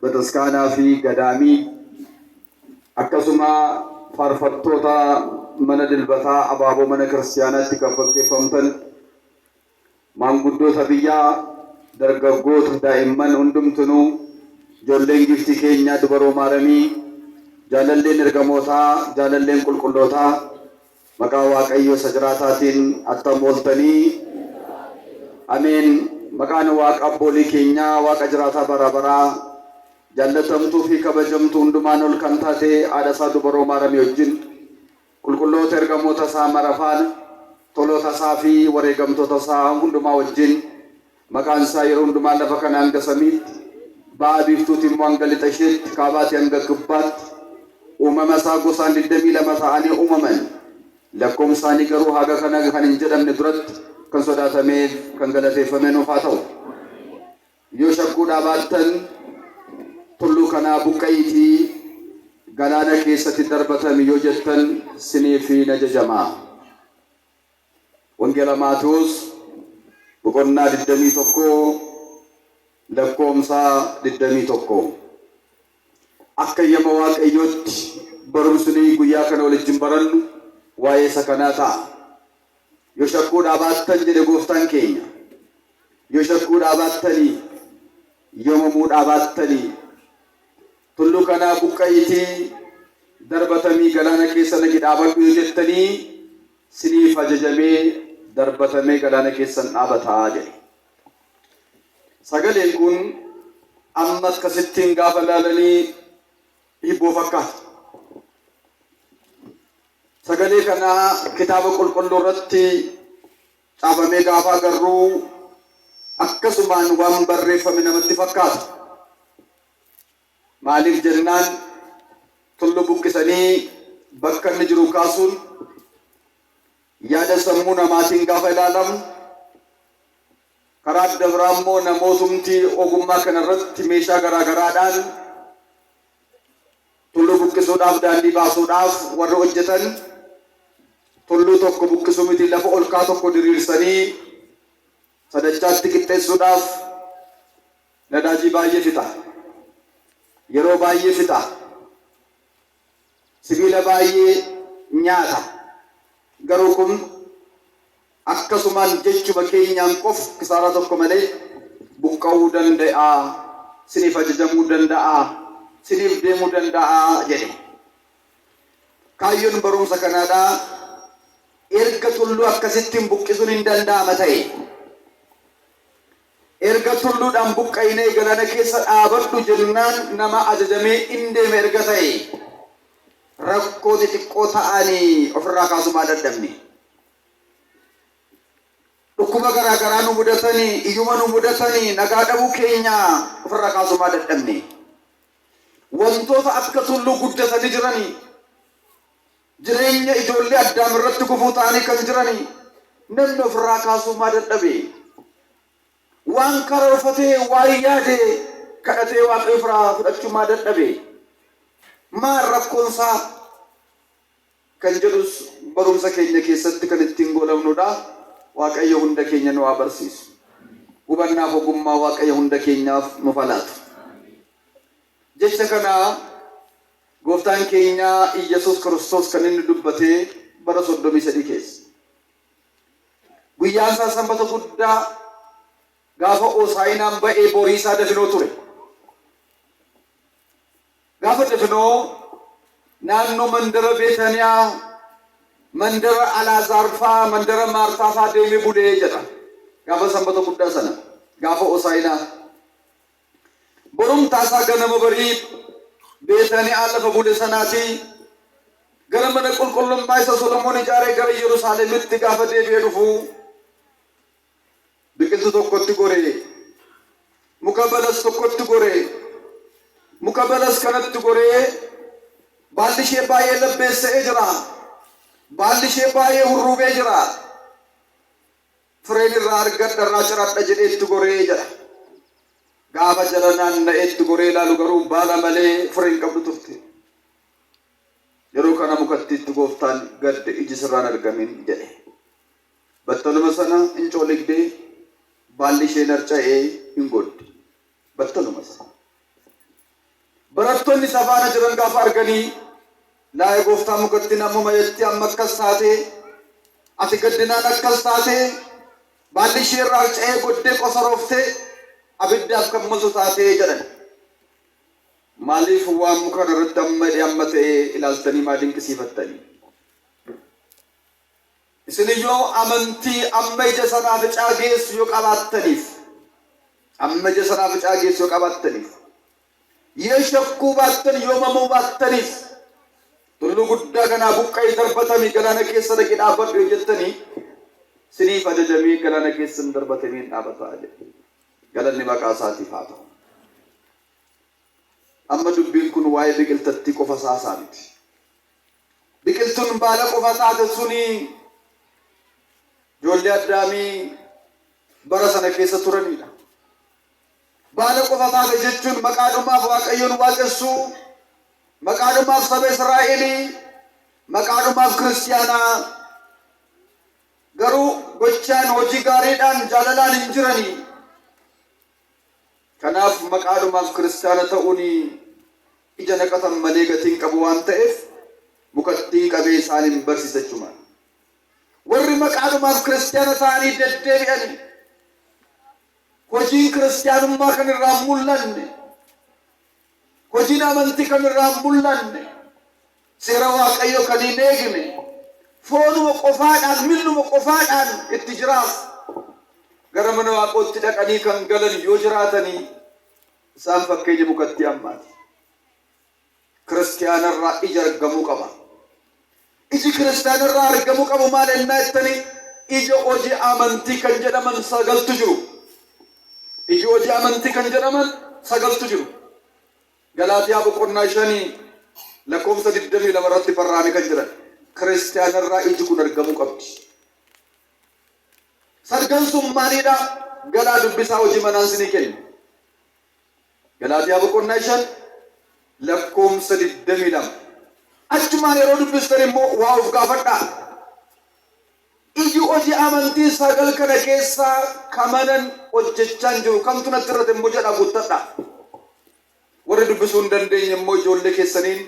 bataskaanaa fi gadaamii akkasuma faarfattoota mana dilbataa abaaboo mana kiristaanaatti kan fakkeeffamtan maanguddoota biyyaa dargaggoota daa'imman hundumtunuu ijoolleen giftii keenya dubaroo maaramii jaalalleen ergamootaa jaalalleen qulqullootaa maqaa waaqayyo isa jiraataatiin attam ooltanii ameen. Maqaan waaqa abboolii keenyaa waaqa jiraataa bara baraa jaallatamtuu fi kabajamtuu hundumaan ol kan taate haadha isaa dubaroo maaramii wajjin qulqulloota ergamoota isaa marafaan toloota isaa fi wareegamtoota isaa hundumaa wajjin maqaan isaa yeroo hundumaa lafa kana hanga samiitti ba'a biiftuuti immoo hanga lixa isheetti kaabaatti hanga kibbaatti uumama isaa gosaan 22 ta'anii uumaman lakkoomsaanii garuu haga kana kan hin jedhamne duratti kan sodaatamee kan galateeffame nuuf haa ta'u. Yoo shakkuudhaa baattan tulluu kanaa buqqa'iitii galaana keessatti darbatame yoo jettan siniif hin ajajamaa. Wangeela Maatewos boqonnaa 21 lakkoomsa 21 akka yama waaqayyootti barumsni guyyaa kana waliin barannu waa'ee isa kanaa ta'a. Yoo shakkuudhaa baattan jedhe gooftaan keenya yoo shakkuudhaa baattanii yoomamuudhaa baattanii tulluu kanaa buqqa'iitii darbatamii galaana keessa nagi dhaabadhu yoo jettanii siniif ajajamee darbatamee galaana keessan dhaabataa jedhe. Sagaleen kun amma akkasittiin gaafa laalanii hibboo fakkaata. Sagalee kana kitaaba qulqulluu irratti caafamee gaafa agarru akkasumaan waan barreeffame namatti fakkaata. Maaliif jennaan tulluu buqqisanii bakka inni jiru kaasuun yaada sammuu namaatiin gaafa ilaalamu karaa adda biraa immoo namootumti ogummaa kanarratti meeshaa garaagaraadhaan tulluu buqqisuudhaaf daandii baasuudhaaf warra hojjetan tulluu tokko buqqisuu miti lafa olkaa tokko diriirsanii sadachaatti qixxeessuudhaaf nadaajii baay'ee fixa, yeroo baay'ee fixa, sibiila baay'ee nyaata. Garuu kun akkasumaan jechuma keenyaan qofa kisaaraa tokko malee buqqa'uu danda'a, siniif ajajamuu danda'a, siniif deemuu danda'a jedhe. Kaayyoon barumsa kanaadhaa erga tulluu akkasittiin buqqisuun hin danda'ama ta'e erga tulluudhaan buqqa'inee galaana keessa dhaabadhu jennaan nama ajajamee hin deeme erga ta'e rakkoo xixiqqoo ta'anii ofirraa kaasumaa dadhabne. Dhukkuba garaagaraa nu mudatanii iyyuma nu mudatanii nagaa dhabuu keenya ofirraa kaasumaa dadhabne. Wantoota akka tulluu guddatanii jiranii jireenya ijoollee addaam irratti gufuu ta'anii kan jiranii namni ofirraa kaasumaa dadhabe. Waan karoorfatee waan yaade kadhatee waaqayyo ofirraa fudhachuumaa dadhabe. Maal rakkoonsaa kan jedhus barumsa keenya keessatti kan ittiin goolabnudha. Waaqayyo hunda keenya nu haa barsiisu. Hubannaaf ogummaa waaqayyo hunda keenyaaf nuuf haa laatu. Jecha kana gooftaan keenya Iyyasuus Kiristoos kan inni dubbatee bara 33 keessa. Guyyaan isaa sanbata guddaa gaafa Hoosaa'inaan ba'ee borii isaa dafinoo ture. Gaafa dafinoo naannoo mandara Beetaniyaa, mandara Alaazaarfaa, mandara Maartaafaa deemee bulee jedha. Gaafa sanbata guddaa sana gaafa Hoosaa'inaa borumtaasaa ganama barii Beetaniyaa lafa bule sanaatii gara mana qulqullummaa isa Solomoon ijaaree gara Yerusaalemitti gaafa deebi'ee dhufu biqiltuu tokkotti goree muka balas tokkotti goree muka balas kanatti goree baalli ishee baay'ee labbeessa'ee jira, baalli ishee baay'ee hurruubee jira, fireen irraa argadha irraa ciradha jedhee itti goree jedha. Gaafa jala naanna'ee itti goree ilaalu garuu baala malee fireen qabdu turte. Yeroo kana mukatti itti gooftaan gadde iji sirraan argamin jedhe. Battaluma sana hin cooligdee baalli ishee narca'ee hin godde. Battaluma sana barattoonni safaana jiran gaafa arganii laa'ee gooftaa mukatti namuma jetti amma akkas taate ati gaddinaan akkas taate baalli ishee irraa ce'ee goddee qosarooftee abiddaaf kan mul'atu taatee jedhan. Maaliif waan muka irratti amma ta'ee ilaaltanii maa dinqisiifattanii? Isin yoo amantii amma ija sanaaf caageessu yoo qabaattaniif amma ija sanaaf caageessu yoo qabaattaniif yoo shakkuu baattan yoo mamuu baattaniif tulluu guddaa kanaa buqqa'ee darbatamii galaana keessa dhaqee dhaabbadhu yoo jettanii siniif ajajamee galaana keessa darbatamee dhaabbataa jedhe. Galanni maqaa isaatiif haa ta'u. Amma dubbiin kun waa'ee biqiltattii qofa isaa miti. Biqiltuun baala qofa taate suni ijoollee Addaamii bara sana keessa turanidha. Baala qofa taate jechuun maqaadhumaaf Waaqayyoon waaqessuu, maqaadhumaaf saba Israa'elii, maqaadhumaaf kiristiyaanaa garuu gochaan hojii gaariidhaan jaalalaan hin jiranii. Kanaaf maqaadhumaaf kiristiyaana ta'uun ija naqatan malee gatiin qabu waan ta'eef mukattii qabee isaan hin barsiisachuma. Warri maqaadhumaaf kiristiyaana ta'anii deddeebi'anii hojiin kiristiyaanummaa kan irraa mul'anne, hojiin amantii kan irraa mul'anne, seera Waaqayyoo kan hin eegne, foonuma qofaadhaan, milluma qofaadhaan itti jiraaf gara mana Waaqootti dhaqanii kan galan yoo jiraatanii isaan fakkeenya mukattii ammaati. Kiristiyaanarraa ija argamuu qaba. Iji kiristiyaanarraa argamuu qabu maal ennaa jettanii ija hojii amantii kan jedhaman sagaltu jiru. Iji hojii amantii kan jedhaman sagaltu jiru. Galaatiyaa boqonnaa 5 lakkoofsa 22 irratti barraa'anii kan jiran. Kiristiyaanarraa iji kun argamuu qabdi. Sargan sun maalidha? Galaa dubbisaa hojii manaan sinii kenna. Galaatiyaa boqonnaa 5 lakkoofsa 22. Achumaan yeroo dubbistan immoo waa of gaafadhaa. Iji hojii amantii sagal kana keessaa kamanan hojjechaa jiru kamtu natti irratti immoo jedha guuttadha. Warri dubbisuu hin dandeenye immoo ijoollee keessaniin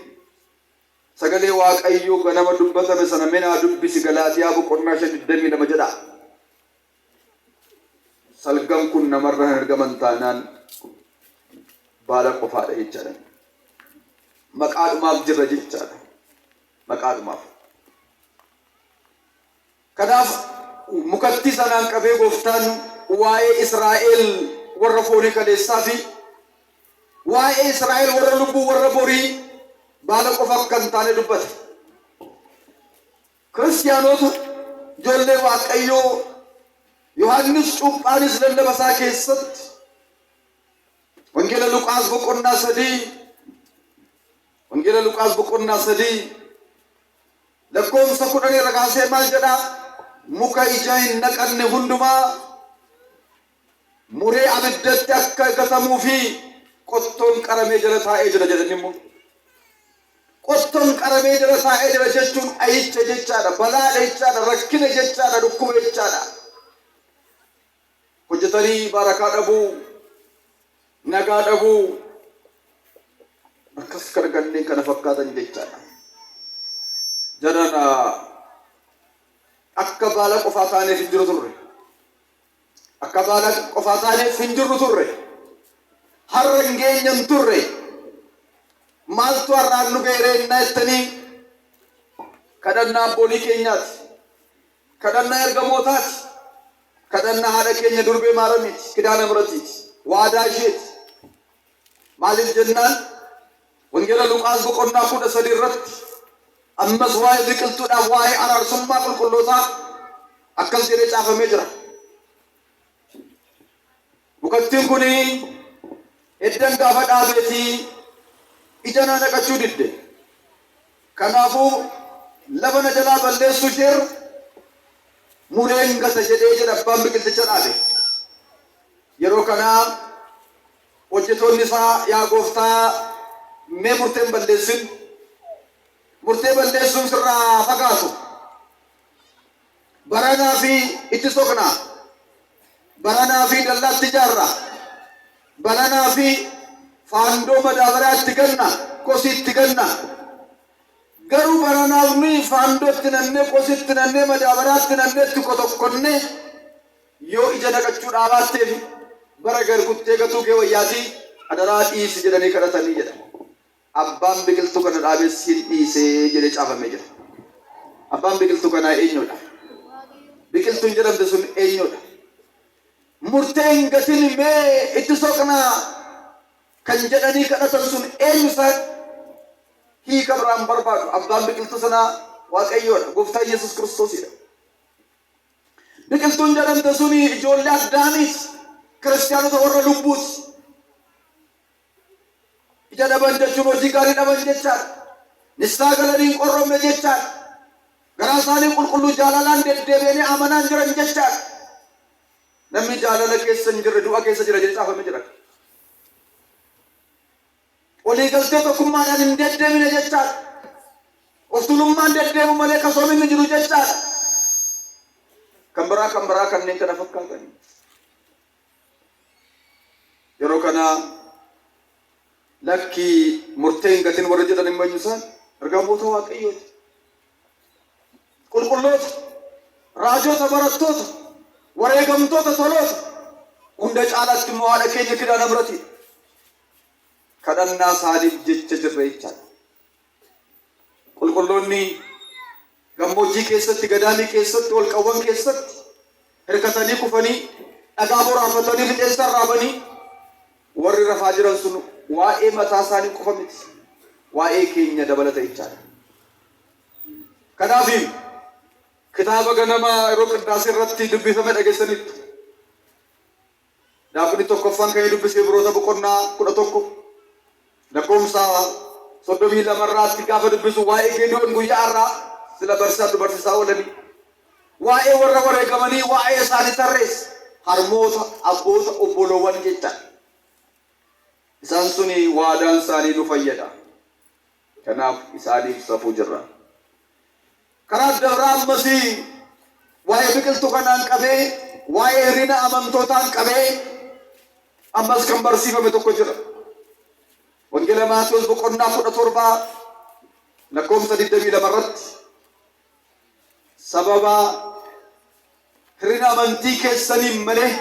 sagalee Waaqayyoo ganama dubbatame sana menaa dubbisi. Galaatiyaa boqonnaa 5:22 jedha. Salgan kun namarra hin argaman taanaan baala qofaadha jechaadha. Maqaadhumaaf jirra jechaadha. Maqaadhumaaf. Kanaaf mukattii sanaan qabee gooftaan waa'ee Israa'el warra foonii kaleessaa fi waa'ee Israa'el warra lubbuu warra borii baala qofaaf kan taane dubbate. Kiristiyaanota ijoollee Waaqayyoo Yohaannis Cuuphaanis lallabasaa keessatti Wangeela Luqaas boqonnaa 3 lakkoofsa 10 irra kaasee maal jedhaa? Muka ija hin naqanne hundumaa muree abiddatti akka gatamuu fi qottoon qaramee jala taa'ee jira jedhani immoo. Qottoon qaramee jala taa'ee jira jechuun ayicha jechaadha, balaadha jechaadha, rakkina jechaadha, dhukkuba jechaadha. Hojjetanii barakaa dhabuu, nagaa dhabuu akkas kana kanneen kana fakkaatan jechaadha. Jarana akka baala qofaa taaneef hin jiru turre. Akka baala qofaa taaneef hin jirru turre. Har'a hin geenyan turre. Maaltu har'aan nu ga'e ennaa jettanii kadhannaa abboolii keenyaati. Kadhannaa ergamootaati. Kadhannaa haadha keenya durbee Maaramiiti. Kidaana Miratiiti. Waadaa isheeti. Maaliif jennaan Wangeela Luqaas boqonnaa 13 irratti ammas waa'ee biqiltuudhaaf waa'ee araarsummaa qulqullootaa akkas jedhee caafamee jira. Mukattiin kun eddan gaafa dhaabeetii ija naa naqachuu didde. Kanaafuu lafa na jalaa balleessuu ishee mureen gata jedhee jedha abbaan biqilticha dhaabe. Yeroo kanaa hojjetoonni isaa yaa gooftaa mee murteen balleessin. Murtee balleessuun sirraa fagaatu. Baranaa fi itti soqnaa. Baranaa fi dallaatti ijaarraa. Baranaa fi faandoo madaabaraatti ganna kositti ganna garuu baranaafni faandootti nannee kositti nannee madaabaraatti nanneetti kotokkonne yoo ija naqachuu dhaabaatteef bara garguttee gatuu kee wayyaatii adaraa dhiisi jedhanii kadhatanii jedha. Abbaan biqiltuu kana dhaabee siin dhiisee jedhee caafamee jira. Abbaan biqiltuu kanaa eenyudha? Biqiltuun jedhamte sun eenyudha? Murteen gatiin mee itti soqnaa kan jedhanii kadhatan sun eenyu isaan? Hiika biraan barbaadu. Abbaan biqiltuu sanaa Waaqayyoodha. Gooftaa Yesuus Kiristoosidha. Biqiltuun jedhamte sun ijoollee Addaamiiti. Kiristaanota warra lubbuuti. Ija dhaban jechuun hojii gaarii dhaban jechaadha. Nissaa galanii hin qorromne jechaadha. Garaa isaanii qulqulluu jaalalaan deddeebi'anii amanaan jiran jechaadha. Namni jaalala keessa hin jirre du'a keessa jira jedhee caafamee jira. Walii galtee tokkummaadhaan hin deddeebine jechaadha. Of tuulummaan deddeebu malee kasoominni jiru jechaadha. Kan biraa kanneen kana fakkaatanii. Yeroo kana lakki murteen gatiin warra jedhan hin banyu isaan ergamoota Waaqayyooti. Qulqulloota, raajota, barattoota, wareegamtoota, toloota hunda caalaatti immoo haadha keenya Kidaana Mihrati kadhannaa isaaniif jecha jirra jechaadha. Qulqulloonni gammoojjii keessatti, gadaamii keessatti, holqawwan keessatti hirkatanii kufanii dhagaa boraafatanii rifeensa raabanii warri rafaa jiran sun waa'ee mataa isaanii qofa miti, waa'ee keenya dabalata jechaadha. Kanaaf kitaaba ganamaa yeroo qiddaasee irratti dubbifame dhageessanitti daakuni tokkoffaan kan dubbisee Ibroota boqonnaa 11 lakkoofsa 32 irratti gaafa dubbisu waa'ee Geediyoon guyyaa har'aa sila barsiisaa oolanii waa'ee warra wareegamanii waa'ee isaanii tarreessa harmoota, abboota, obboloowwan jechaadha. Isaan suni waadaan isaanii nu fayyada. Kanaaf isaaniif safuu jirra. Karaa dabraa ammasii waa'ee biqiltuu kanaan qabee waa'ee hirina amantootaan qabee ammas kan barsiifame tokko jira. Wangeela Maatewos boqonnaa 17 lakkoofsa 22 irratti sababa hirina amantii keessaniin malee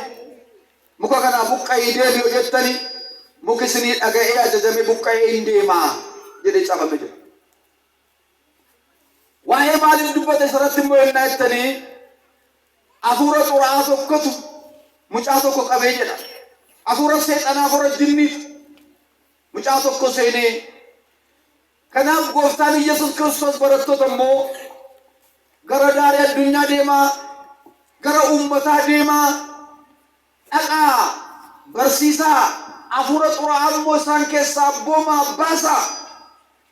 muka kanaa buqqa'ee deebi'u jettanii muki isinii dhaga'ee ajajame buqqa'ee hin deemaa jedhee caafamee jira. Waa'ee maaliif dubbate sarratti immoo yennaa jettanii hafuura xuraa'aa tokkotu mucaa tokko qabee jedha. Hafuura seexanaa, hafuura jinniif mucaa tokko seenee. Kanaaf gooftaan Yesuus Kiristoos barattoota immoo gara daarii addunyaa deemaa, gara uummataa deemaa, dhaqaa, barsiisaa, hafuura xuraa'aa immoo isaan keessaa abboomaa baasaa.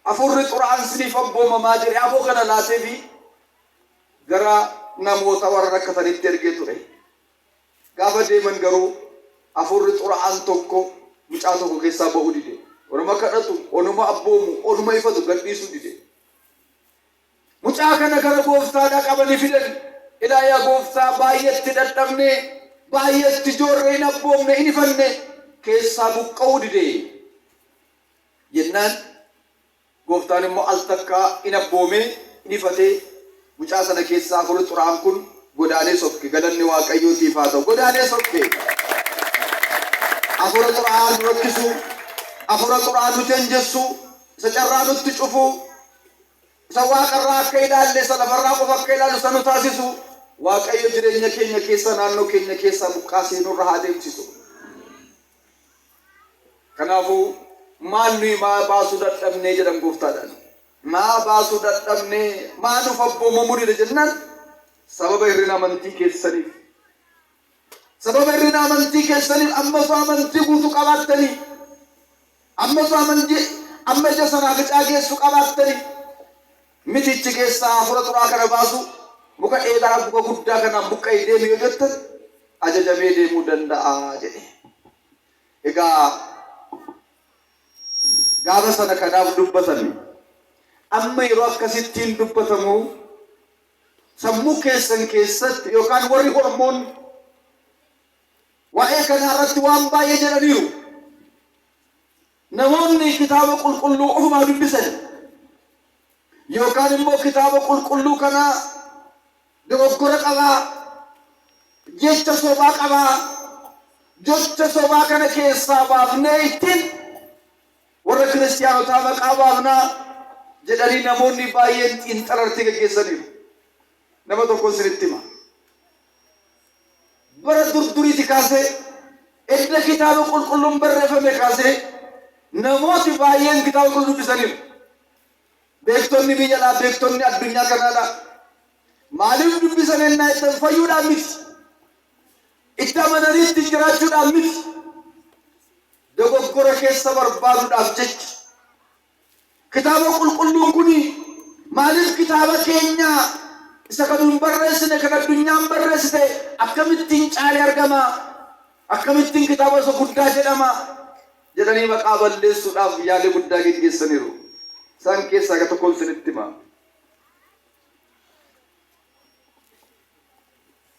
Hafuurri xuraa'aan isiniif abboomamaa jedhee aboo kana laateefi gara namoota warra rakkatanitti ergee ture. Gaafa deeman garuu hafuurri xuraa'aan tokko mucaa tokko keessaa ba'uu dide. Onuma kadhatu, onuma abboomu, onuma ifatu gadhiisuu dide. Mucaa kana gara gooftaadhaa qabanii fidan. Ilaa yaa gooftaa baay'eetti dadhabnee, baay'eetti ijoorree hin abboomne, hin ifanne keessaa buqqa'uu dide. Jennaan gooftaan immoo al takkaa hin abboomee, hin ifatee mucaa sana keessaa hafuurri xuraa'aan kun godaanee sokke. Galanni Waaqayyootiif haa ta'u. Godaanee sokke. Hafuura xuraa'aan nu rakkisu, hafuura xuraa'aan nu janjessu, isa carraa nutti cufu, isa waaqarraa akka ilaalle, isa lafarraa qofa akka ilaallu isa nu taasisu Waaqayyo jireenya keenya keessa, naannoo keenya keessa buqqaasee nurra haa deemsisu. Kanaafuu maal nuyi maa baasuu dadhabnee jedhan gooftaadhaan. Maa baasuu dadhabnee, maa nuuf abboomamuu dide jennaan sababa hirrina amantii keessaniif. Sababa hirrina amantii keessaniif ammasuu amantii guutuu qabaattanii, ammasuu amma ija sanaa ficaa geessu qabaattanii mitichi keessaa hafuura xuraa'aa kana baasu muka dheedaa muka guddaa kanaan buqqa'ee deemu yoo jettan ajajamee deemuu danda'a jedhe. Egaa gaafa sana kanaaf dubbatame amma yeroo akkasittiin dubbatamu sammuu keessan keessatti yookaan warri hormoonni waa'ee kana irratti waan baay'ee jedhaniiru. namoonni kitaaba qulqulluu ofumaa dubbisan yookaan immoo kitaaba qulqulluu kana dogoggora qabaa, jecha sobaa qabaa, jecha sobaa kana keessaa baafnee ittiin warra kiristaanotaa maqaa baafnaa jedhanii namoonni baay'een xiinxalanii gaggeessaniiru. Nama tokko isinitti hima. Bara durduriiti kaasee edda kitaaba qulqulluun barreeffame kaasee namooti baay'een kitaaba qulqulluu dubbisaniiru. Beektonni biyya laa, beektonni addunyaa kanaadha. Maaliif dubbisan ennaa ittiin fayyuudhaan miti, itti amananii ittiin jiraachuudhaan miti, dogoggora keessa barbaaduudhaaf jecha. Kitaaba qulqulluun kuni maaliif kitaaba keenya isa kan hin barreessine kan addunyaan barreessite akkamittiin caalee argama, akkamittiin kitaaba isa guddaa jedhama jedhanii maqaa balleessuudhaaf yaalii guddaa gaggeessaniiru. Isaan keessaa akka tokkoon isinitti hima.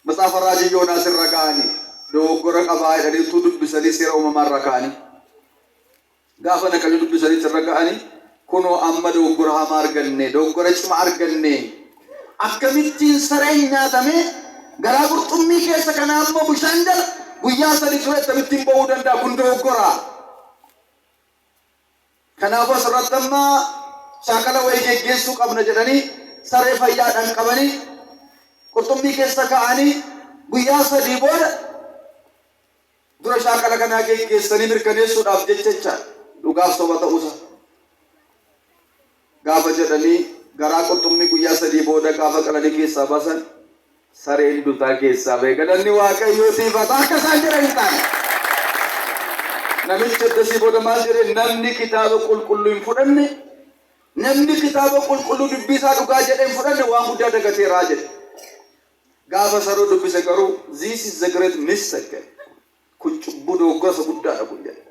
Matsaafa raajii Yoonaas irra ka'anii dogoggora qabaa jedhanii utuu dubbisanii seera uumamaa irra ka'anii gaafa naqanii dubbisanii irra ka'anii kunoo amma dogoggora hamaa arganne, dogoggora cimaa arganne, akkamittiin sareen nyaatame garaa qurxummii keessa kana ammoo bishaan jala guyyaa sadii ture akkamittiin ba'uu danda'a, kun dogoggora. Kanaafuu asirratti amma shaakala wayii geggeessuu qabna jedhanii saree fayyaadhaan qabanii qurxummii keessa ka'anii guyyaa sadii booda dura shaakala kanaa geggeessanii mirkaneessuudhaaf jecha dhugaaf soba ta'uusa gaafa jedhanii garaa qurxummii guyyaa sadii booda gaafa qalanii keessaa baasan sareen dutaa keessaa ba'e. Galanni Waaqayyootiif haa ta'u. Akka isaan jedhan hin taane namichi addasii booda maal jedhe, namni kitaaba qulqulluu hin fudhanne, namni kitaaba qulqulluu dubbisaa dhugaa jedhee hin fudhanne waan guddaa dagateeraa jedhe. Gaafa saroo dubbise garuu this is the great mistake, kun cubbuu dogoggora guddaadha kun jedhe.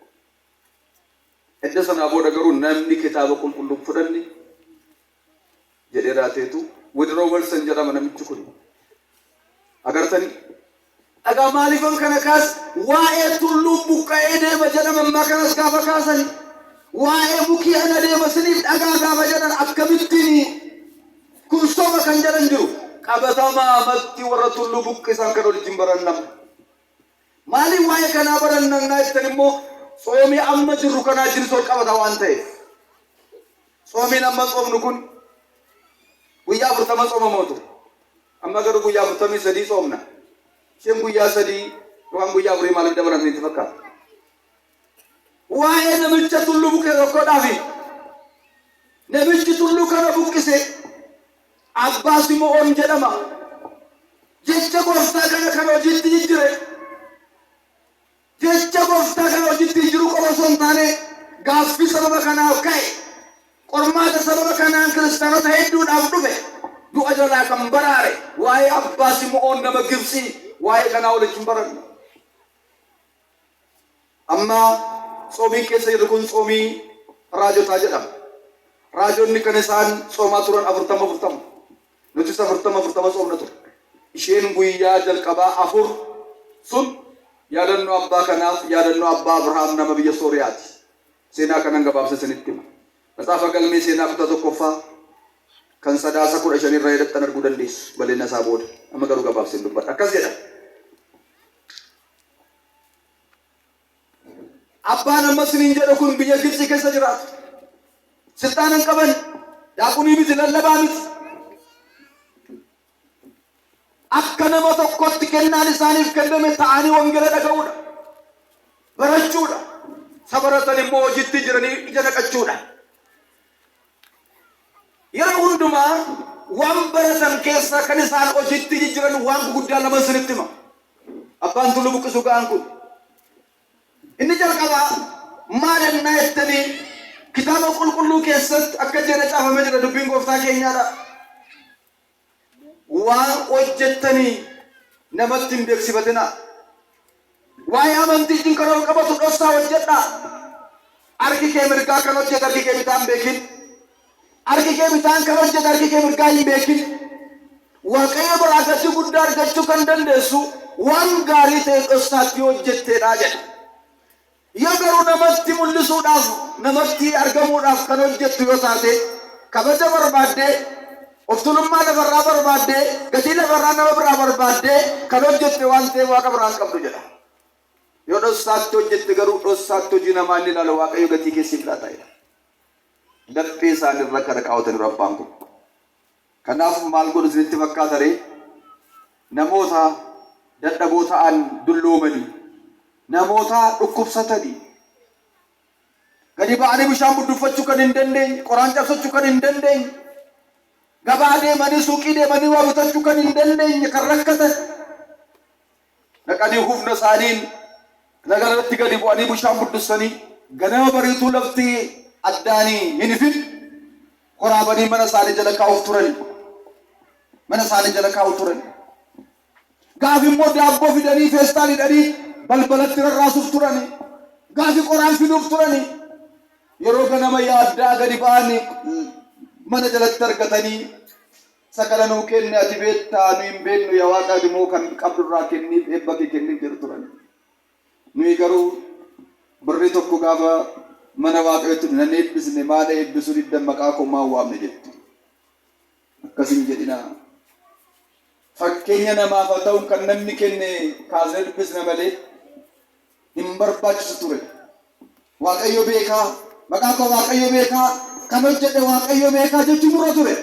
Edda sanaa booda garuu namni kitaaba qulqulluu hin fudhanne jedhee raateetu Woodrow Wilson jedhama namichi kun. Agartanii dhagaa maaliifan kana kaas waa'ee tulluu buqqa'ee deema jedhama ammaa kanas gaafa kaasani waa'ee mukii ana deema siniif dhagaa gaafa jedhan akkamittiin kun soba kan jedhan jiru. Qabatamaa matti warra tulluu buqqisan kan waliin barannam. Maaliif waa'ee kanaa barannaa jettan immoo soomii amma jirru kanaa jirsoo qabata waan ta'eef. Soomiin amma soomnu kun guyyaa 40 soomamoota. Amma garuu guyyaa 43 soomna. Isheen guyyaa 3 waan guyyaa 4 maaliif dabalatan itti fakkaata. Waa'ee namicha tulluu buqqee tokkodhaafi namichi tulluu kana buqqise Abbaa Simo'oon jedhama. Jecha gooftaa kana kan hojiitti jijjiire. Jecha gooftaa kana hojiitti jiru qofa osoo hin taane gaaffii sababa kanaaf ka'e. Qormaata sababa kanaan kiristaanota hedduudhaaf dhufe. Du'a jalaa kan baraare waa'ee Abbaa Simo'oon nama Gibsii waa'ee kanaa waliin baranna. Amma soomii keessa jiru kun soomii raajotaa jedhama. Raajonni kan isaan soomaa turan 40. Nuti 40 soomna ture. Isheen guyyaa jalqabaa 4 sun yaadannoo abbaa kanaaf yaadannoo abbaa Abrahaam nama biyya Sooriyaati. Seenaa kanan gabaabsa isinitti hima. Matsaafa galmee seenaa 1 kan Sadaasa 15 irraa hidhattan arguu dandeessu bal'ina isaa booda. Amma garuu gabaabseen dubbadha. Akkas jedha. Abbaan amma siniin jedhu kun biyya Gibxii keessa jiraatu. Silxaana hin qaban, daaqunii miti, lallabaa miti. Akka nama tokkotti kennaan isaaniif kenname ta'anii wangeela dhaga'uudha, barachuudha, sabaratan immoo hojiitti jiranii ija naqachuudha. Yeroo hundumaa waan baratan keessa kan isaan hojiitti jijjiiran waan guddaa lama isinitti hima. Abbaan tulluu buqqisuu ga'an kun inni jalqabaa maal ennaa jettanii kitaaba qulqulluu keessatti akka jedha caafamee jira dubbiin gooftaa keenyaadha. Waan hojjettanii namatti hin beeksifatinaa. Waa'ee amantiitiin kan ol qabatu dhoksaa hojjedhaa. Harki kee mirgaa kan hojjetu harki kee bitaa hin beekin. Harki kee bitaan kan hojjetu harki kee mirgaa hin beekin. Waaqayyo biraa gatii guddaa argachuu kan dandeessu waan gaarii ta'e dhoksaatti hojjetteedhaa jedha. Yeroo namatti mul'isuudhaaf namatti argamuudhaaf kan hojjettu yoo taate kabaja barbaadde of tuulummaa lafarraa barbaadde gatii lafarraa nama biraa barbaadde kan hojjette waan ta'eef waaqa biraan qabdu jedha. Yoo dhossaatti hojjette garuu dhossaatti hojii namaa inni ilaala waaqayyo gatii keessiif laata jedha. Laphee isaanirra kana kaawwatanii abbaan kun. Kanaaf maal godhu isinitti fakkaata ree? Namoota dadhaboo ta'an dulloomanii namoota dhukkubsatanii gadi ba'anii bishaan budduffachuu kan hin dandeenye, qoraan cabsachuu kan hin dandeenye, gabaa deemanii suuqii deemanii waa bitachuu kan hin dandeenye kan rakkatan dhaqanii humna isaaniin nagarratti gadi bu'anii bishaan buddussanii ganama bariituu lafti addaanii hin ifin qoraabanii mana isaanii jala kaa'uuf turan. Mana isaanii jala kaa'uuf turan. Gaafi immoo daabboo fidanii feestaan hidhanii balbalatti rarraasuuf turani. Gaafi qoraan fiduuf turani. Yeroo ganama yaaddaa gadi ba'anii mana jalatti argatanii sakala nuu kenne ati beektaa nu hin beeknu yaa waaqa immoo kan qabdurraa kenniif eebba kee kenniif jedhu turani. Nuyi garuu birrii tokko gaafa mana waaqayyootti nan eebbisne maala eebbisuu diddan maqaa koo maan waamne jettu. Akkasiin jedhinaa. Fakkeenya namaaf haa ta'u kan namni kenne kaasee dubbisna malee hin barbaachisu ture. Waaqayyo beekaa, maqaa koo waaqayyo beekaa, kan hojjedhe waaqayyo beekaa jechuun dura ture.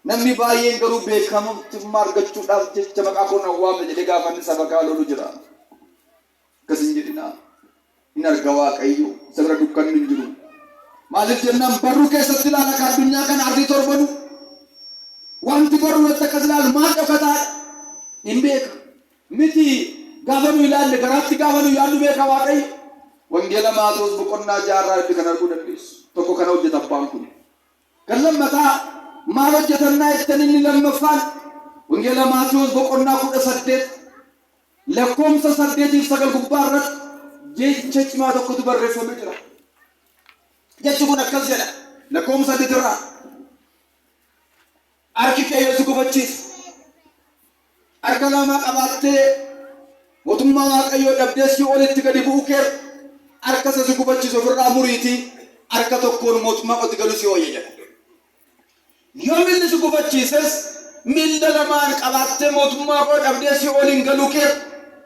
Namni baay'een garuu beekamummaa argachuudhaaf jecha maqaa koo nan waamne jedhee gaafa inni saba kaa lolu jira. Akkasiin jedhinaa. Hin arga waaqayyo isa bira dukkanni hin jiru. Maaliif jennaan barruu keessatti ilaala kan addunyaa kana ardii torbanu. Wanti barruu irratti akkas ilaalu maal dhokataadha? Hin beeka. Miti gaafa nu ilaalle garaatti gaafa nu yaallu beeka waaqayyo. Wangeela Maatoos boqonnaa 6 kan arguu dandeessu. Tokko kana hojjeta abbaan kun. Kan lammataa maal hojjetannaa jettan inni lammaffaan wangeela Maatoos boqonnaa 18 lakkoomsa 8-9 gubbaa irratti jecha cimaa tokkotu barreeffamee jira. Jechi kun akkas jedha. Lakkoomsa 8 irraa harki kee Yesuus gufachiis. Harka lama qabattee mootummaa waaqayyoo dhabdee si olitti gadi bu'u kee harka isa gufachiis ofirraa muriitii harka tokkoon mootummaa qotti galu si hooyye jedha. Yoo milli si gufachiises milla lamaan qabattee mootummaa koo dhabdee si oliin galu kee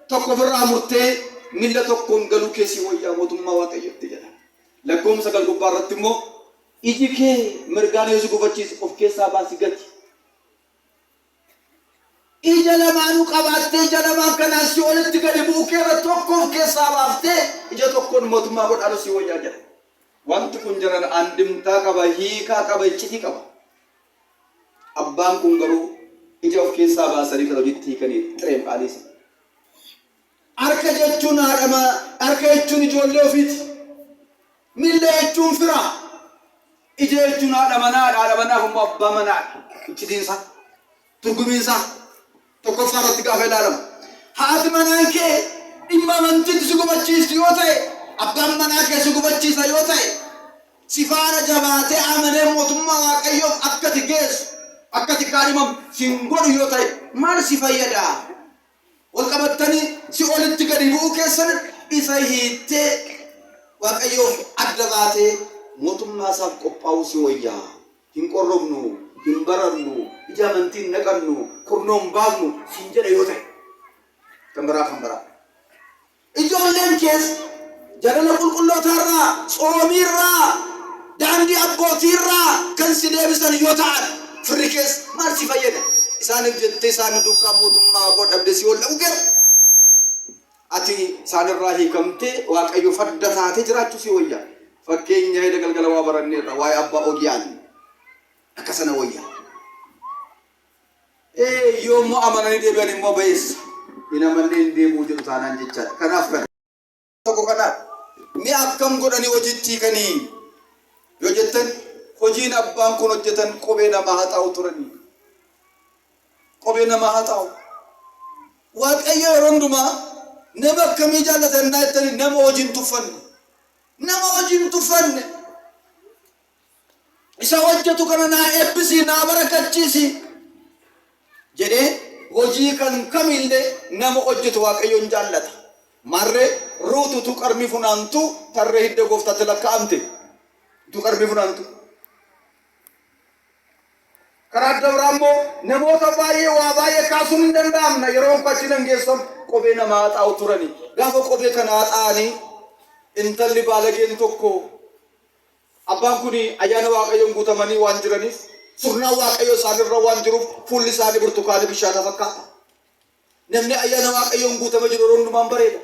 tokko ofirraa murtee milla tokkoon galu kee si hooyyaa mootummaa waaqayyootti jedha. Lakkoomsa 9 gubbaa irratti immoo iji kee mirgaan Yesuus gufachiis of keessaa baasi gati. Ija lamaanuu qabattee ija lamaan kanaan si olitti gadi bu'u keera tokko of keessaa baaftee ija tokkoon mootummaa koo dhaalu si hooyyaa jedha. Wanti kun jiran andimtaa qaba, hiikaa qaba, iccitii qaba. Abbaan kun garuu ija of keessaa baasanii kan hojiitti hiikanii xireem qaaliisa. Harka jechuun haadhama, harka jechuun ijoollee ofiiti. Milla jechuun fira. Ija jechuun haadha manaaf immoo abbaa manaadha. Iccitiinsa, turgumiinsa tokkoffaa irratti gaafa ilaalamu. Haati manaan kee dhimma amantiitti si gufachiistu yoo ta'e, abbaan manaa kee si gufachiisa yoo ta'e, si faana jabaatee amanee mootummaa waaqayyoof akka ati geessu, akka ati kaadhimamu sin godhu yoo ta'e maal si fayyada? Wal qabattanii si olitti gadi bu'uu keessan isa hiittee waaqayyoof adda baatee mootummaa isaaf qophaa'uu si wayyaa. Hin qorrobnu, hin barannu, ija amantiin naqannu, kurnoon baafnu sin jedha yoo ta'e kan biraa. Ijoolleen kees jaalala qulqullootaarraa, tsoomiirraa, daandii abbootiirraa kan si deebisan yoo ta'an firri kees maal si fayyada? Isaaniif jettee isaan duukaa mootummaa koo dhabde si ol dha'u gara. Ati isaanirraa hiikamtee waaqayyo fadda taatee jiraachuu si wayyaa. Fakkeenya hidha galgala waa baranneerra waa'ee abbaa Ogiyaan akkasana wayyaa. Yoommoo amananii deebi'an immoo ba'eessa. Hin amannee hin deemuu jedhu taanaan jechaadha. Kanaaf kana tokko kanaaf mi akkam godhanii hojiitti hiikanii yoo jettan hojiin abbaan kun hojjetan qubee namaa haa ta'u turanii. Qubee namaa haa ta'u. Waaqayyo yeroo hundumaa nama akkamii jaallatan naa jettanii nama hojiin tuffanne. Nama hojiin tuffanne. Isa hojjetu kana naa eebbisii naa barakachiisi jedhee hojii kan kamillee nama hojjetu waaqayyoon jaallata. Marree ruutu tu qarmi funantu tarree hidda gooftatti lakkaa'amte tu qarmi funantu. Karaa dabraa immoo namoota baay'ee waa baay'ee kaasuun hin danda'amna yeroo achi dangeessan kophee namaa haxaa'u turani. Gaafa kophee kana haxaa'anii intalli baalageen tokko abbaan kun ayyaana waaqayyoon guutamanii waan jiraniif surnaa waaqayyoo isaanirra waan jiruuf fuulli isaanii burtukaanii bishaata fakkaata. Namni ayyaana waaqayyoon guutame jiru yeroo hundumaan bareeda.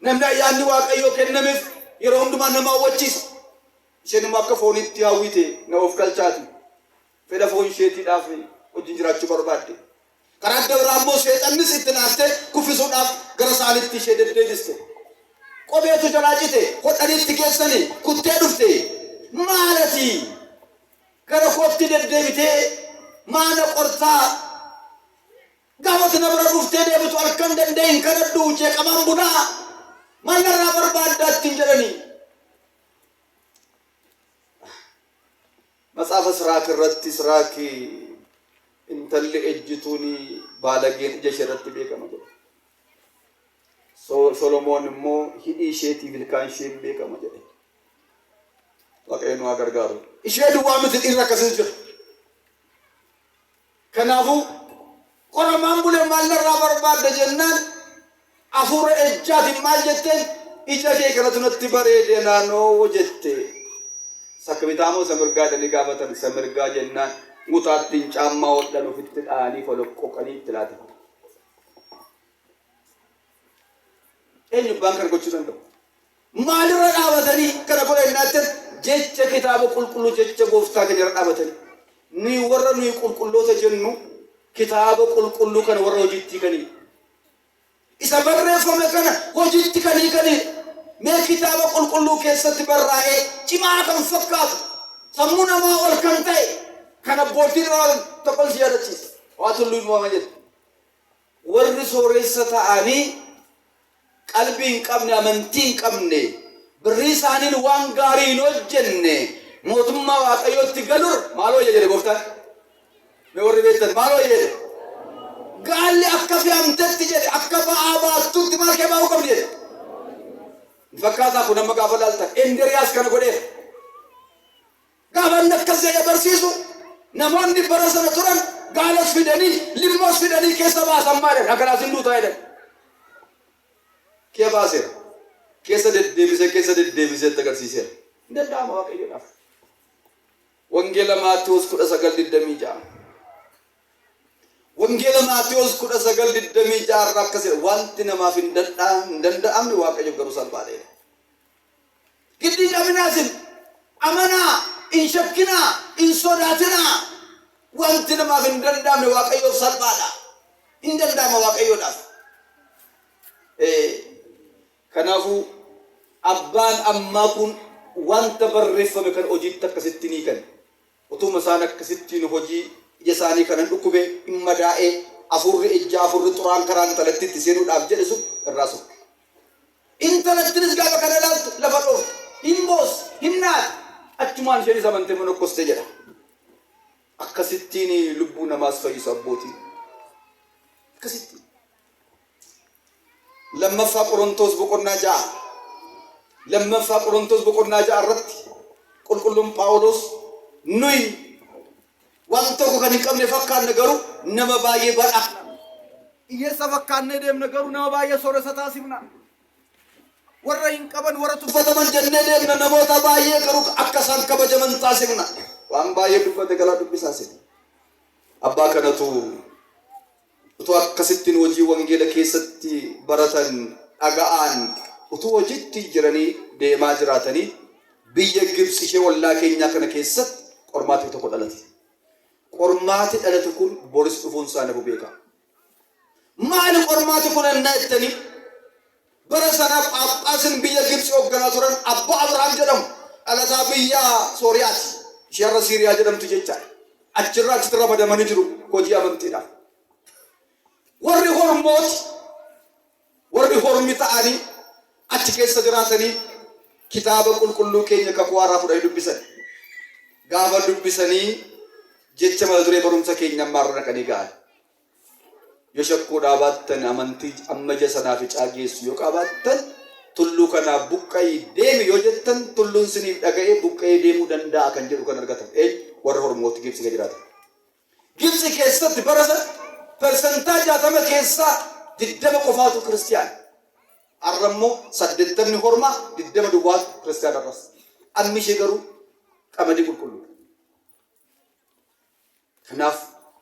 Namni ayyaanni waaqayyoo kennameef yeroo hundumaan nama hawwachiisa. Isheen immoo akka foonitti hawwite na of galchaati. Fedha foon isheetiidhaaf wajjin jiraachuu barbaadde. Karaa dabraa immoo seexannis itti naaftee kuffisuudhaaf gara isaaniitti ishee deddeebiste. Kopheetu jalaa cite hodhaniitti keessanii kuttee dhufte maalati gara kootti deddeebitee maana qortaa gaafatti na bira dhuftee deebitu halkan danda'in kadhadhu jeeqamaan bunaa maalirraa barbaaddaatti hin jedhanii. Matsaafa Siraak irratti Siraak intalli ejjituun baalageen ija ishee irratti beekama jedha. Solomoon immoo hidhii isheetiif ilkaan isheen beekama jedhe. Waaqayyo nu haa gargaaru. Ishee duwwaa miti dhiirri akkasiis jira. Kanaafuu qoramaan bulee maalirraa barbaadda jennaan hafuura ejjaatiin maal jetteen ija kee kanatu natti bareede naannoo jette. Sakkabitaamoo samirgaa dhanii gaafatan samirgaa jennaan mutaattiin caammaa hodhan ofitti dha'anii foloqqoqanii itti laatan. Eenyu abbaan kana gochuu danda'u? Maalirra dhaabatanii kana godha innaattan jecha kitaaba qulqulluu jecha gooftaa keenya irra dhaabatanii. Nuyi warra nuyi qulqulloota jennu kitaaba qulqulluu kana warra hojiitti kanii. Isa barreeffame kana hojiitti kanii. Mee kitaaba qulqulluu keessatti barraa'ee cimaa kan fakkaatu sammuu namaa ol kan ta'e kan abbootiin irraa tokko si yaadachiisa. Waa tulluu himama jedhu. Warri sooressa ta'anii qalbii hin qabne amantii hin qabne birrii isaaniin waan gaarii hin hojjenne mootummaa waaqayyootti galur maaloo jedhe gooftaan. Mee warri beektan maaloo jedhe. Gaalli akka fe'amtetti jedhe akka ba'aa baattutti maal kee baa'uu qabdi jedhe. Fakkaataa kun amma gaafa laaltan Indiriyaas kana godheef gaafa inni akkas jedhee barsiisu namoonni bara sana turan gaalas fidanii limmoos fidanii keessa baasan maadhan akkanaas hin duutaa jedhan. Kee baaseera keessa deddeebisee itti agarsiiseera. Hin danda'ama waaqayyoodhaaf. Wangeela Maatewos 19:26. Wangeela Maatewos 19:26 irraa akkas jedha wanti namaaf hin danda'amne waaqayyoof garuu salphaadha. Giddii qabinaasin amanaa hin shakkinaa hin sodaatinaa wanti namaaf hin danda'amne waaqayyoof salphaadha. Hin danda'ama waaqayyoodhaaf. Kanaafuu abbaan ammaa kun wanta barreeffame kan hojiitti akkasitti ni kan utuma isaan akkasittiin hojii ija isaanii kanan dhukkube hin madaa'ee afurri ejja afurri xuraan karaa intalattitti seenuudhaaf jedhe sun irraa sun. Intalattinis gaafa kana ilaaltu lafa dhooftu hin boos hin naatu achumaan isheenis amantee monokkoste jedha. Akkasittiin lubbuu namaas fayyisu abbootiin. Akkasittiin. Lammaffaa Qorontos boqonnaa 6 irratti qulqulluun Phaawulos nuyi waan tokko kan hin qabne fakkaanne garuu nama baay'ee badhaadha. Hiyyeessa fakkaannee deemne garuu nama baay'ee sooressa taasifna. Warra hin qaban warra tuffataman jennee deemna namoota baay'ee garuu akka isaan kabajaman taasifna. Waan baay'ee dubbate galaa dubbisaasifna. Abbaa kanatu utuu akkasittiin hojii wangeela keessatti baratan dhaga'an utuu hojiitti jiranii deemaa jiraatanii biyya Gibsi ishee ollaa keenyaa kana keessatti qormaati tokko dhalate. Qormaati dhalate kun boris dhufuun isaa nama beeka. Maali qormaati kun ennaa jettanii bara sanaaf Phaaphaasin biyya Gibsi hoogganaa turan abbaa Abrahaam jedhamu dhalataa biyya Sooriyaati. Ishee har'a Siiriyaa jedhamtu jechaadha. Achirraa achitti ramadamanii jiru hojii amantiidhaaf. Warri hormi ta'anii achi keessa jiraatanii kitaaba qulqulluu keenya kakuu haaraa fudhanii dubbisan. Gaafa dubbisanii jecha mata duree barumsa keenya ammaarra naqanii ga'an. يشكو دابتن أمنتي أما جسنا في عاجز يقابتن تلو كنا بكاي ديم يوجتن تلون سنيف أجاي بكاي ديم ودندا أكن جرو كنا ركعت ورهور موت جيب سكجرات جيب سكيسة تبرزة persentage atame kessa diddama qofatu kristiyaan arrammo saddettamni horma diddama duwwaat kristiyaan arras ammi ishee garuu qamadii qulqullu kanaaf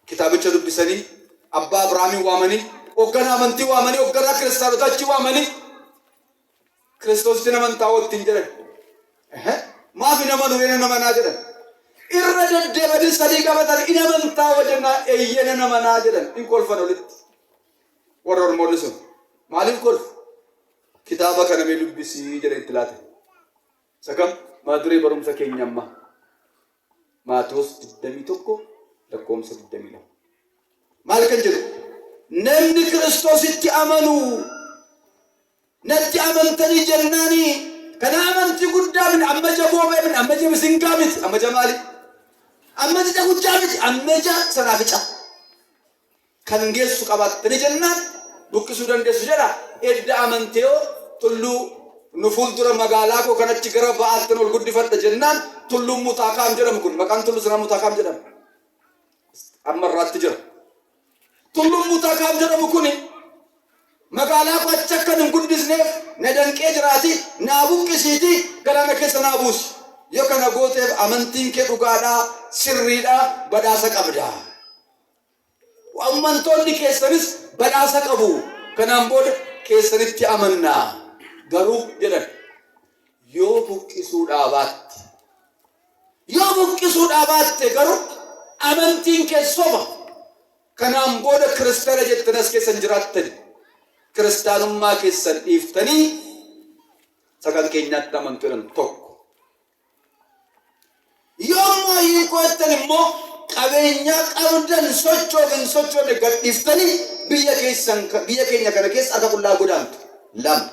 kitaabicha dubbisanii abbaa abrahaamii waamanii hoogganaa amantii waamanii hoogganaa kiristaanota achi waamanii kiristoositti namantaa wottiin jedhan maafi nama nuweena namanaa jedhan irra deddeebiin sadii qabatan inamantaa wajjina eeyyena namanaa jedhan in kolfan olitti warra ormoonni sun maaliif kolfu kitaaba kana mee dubbisii jedhan itti laatan sakam maaduree barumsa keenya amma Maatewos 21 lakkoofsa 22 maal kan jedhu namni kiristoositti amanu natti amantanii jennaani kana amantii guddaa min amma jaboobee min amma jabisingaa miti amma jamaali amma jita guddaa miti amma ja sanaafica kan geessu qabattanii jennaan buqqisuu dandeessu jedha edda amantee tulluu nu fuuldura magaalaa koo kanatti gara ba'aatti ol guddifadha jennaan tulluun mutaakaam jedhamu kun maqaan tulluu sanaa mutaakaam jedhama amma irraatti jira tulluun mutaakaam jedhamu kuni magaalaa koo achi akka hin guddisneef na danqee jiraati naa buqqisiiti galaana keessa naa buusi yoo kana gooteef amantiin kee dhugaadhaa sirriidhaa badhaasa qabda amantoonni keessanis badhaasa qabu kanaan booda keessanitti amannaa garuu jedhan yoo buqqisuudhaa baatte garuu amantiin kee soba kanaan booda kiristaana jettanas keessan jiraattani kiristaanummaa keessan dhiiftanii sagan keenyaatti amantuu jedhan tokko yoommoo hiikoottan immoo qabeenyaa qabdan sochoone gadhiiftanii biyya keenya kana keessa akka qullaa godaantu lama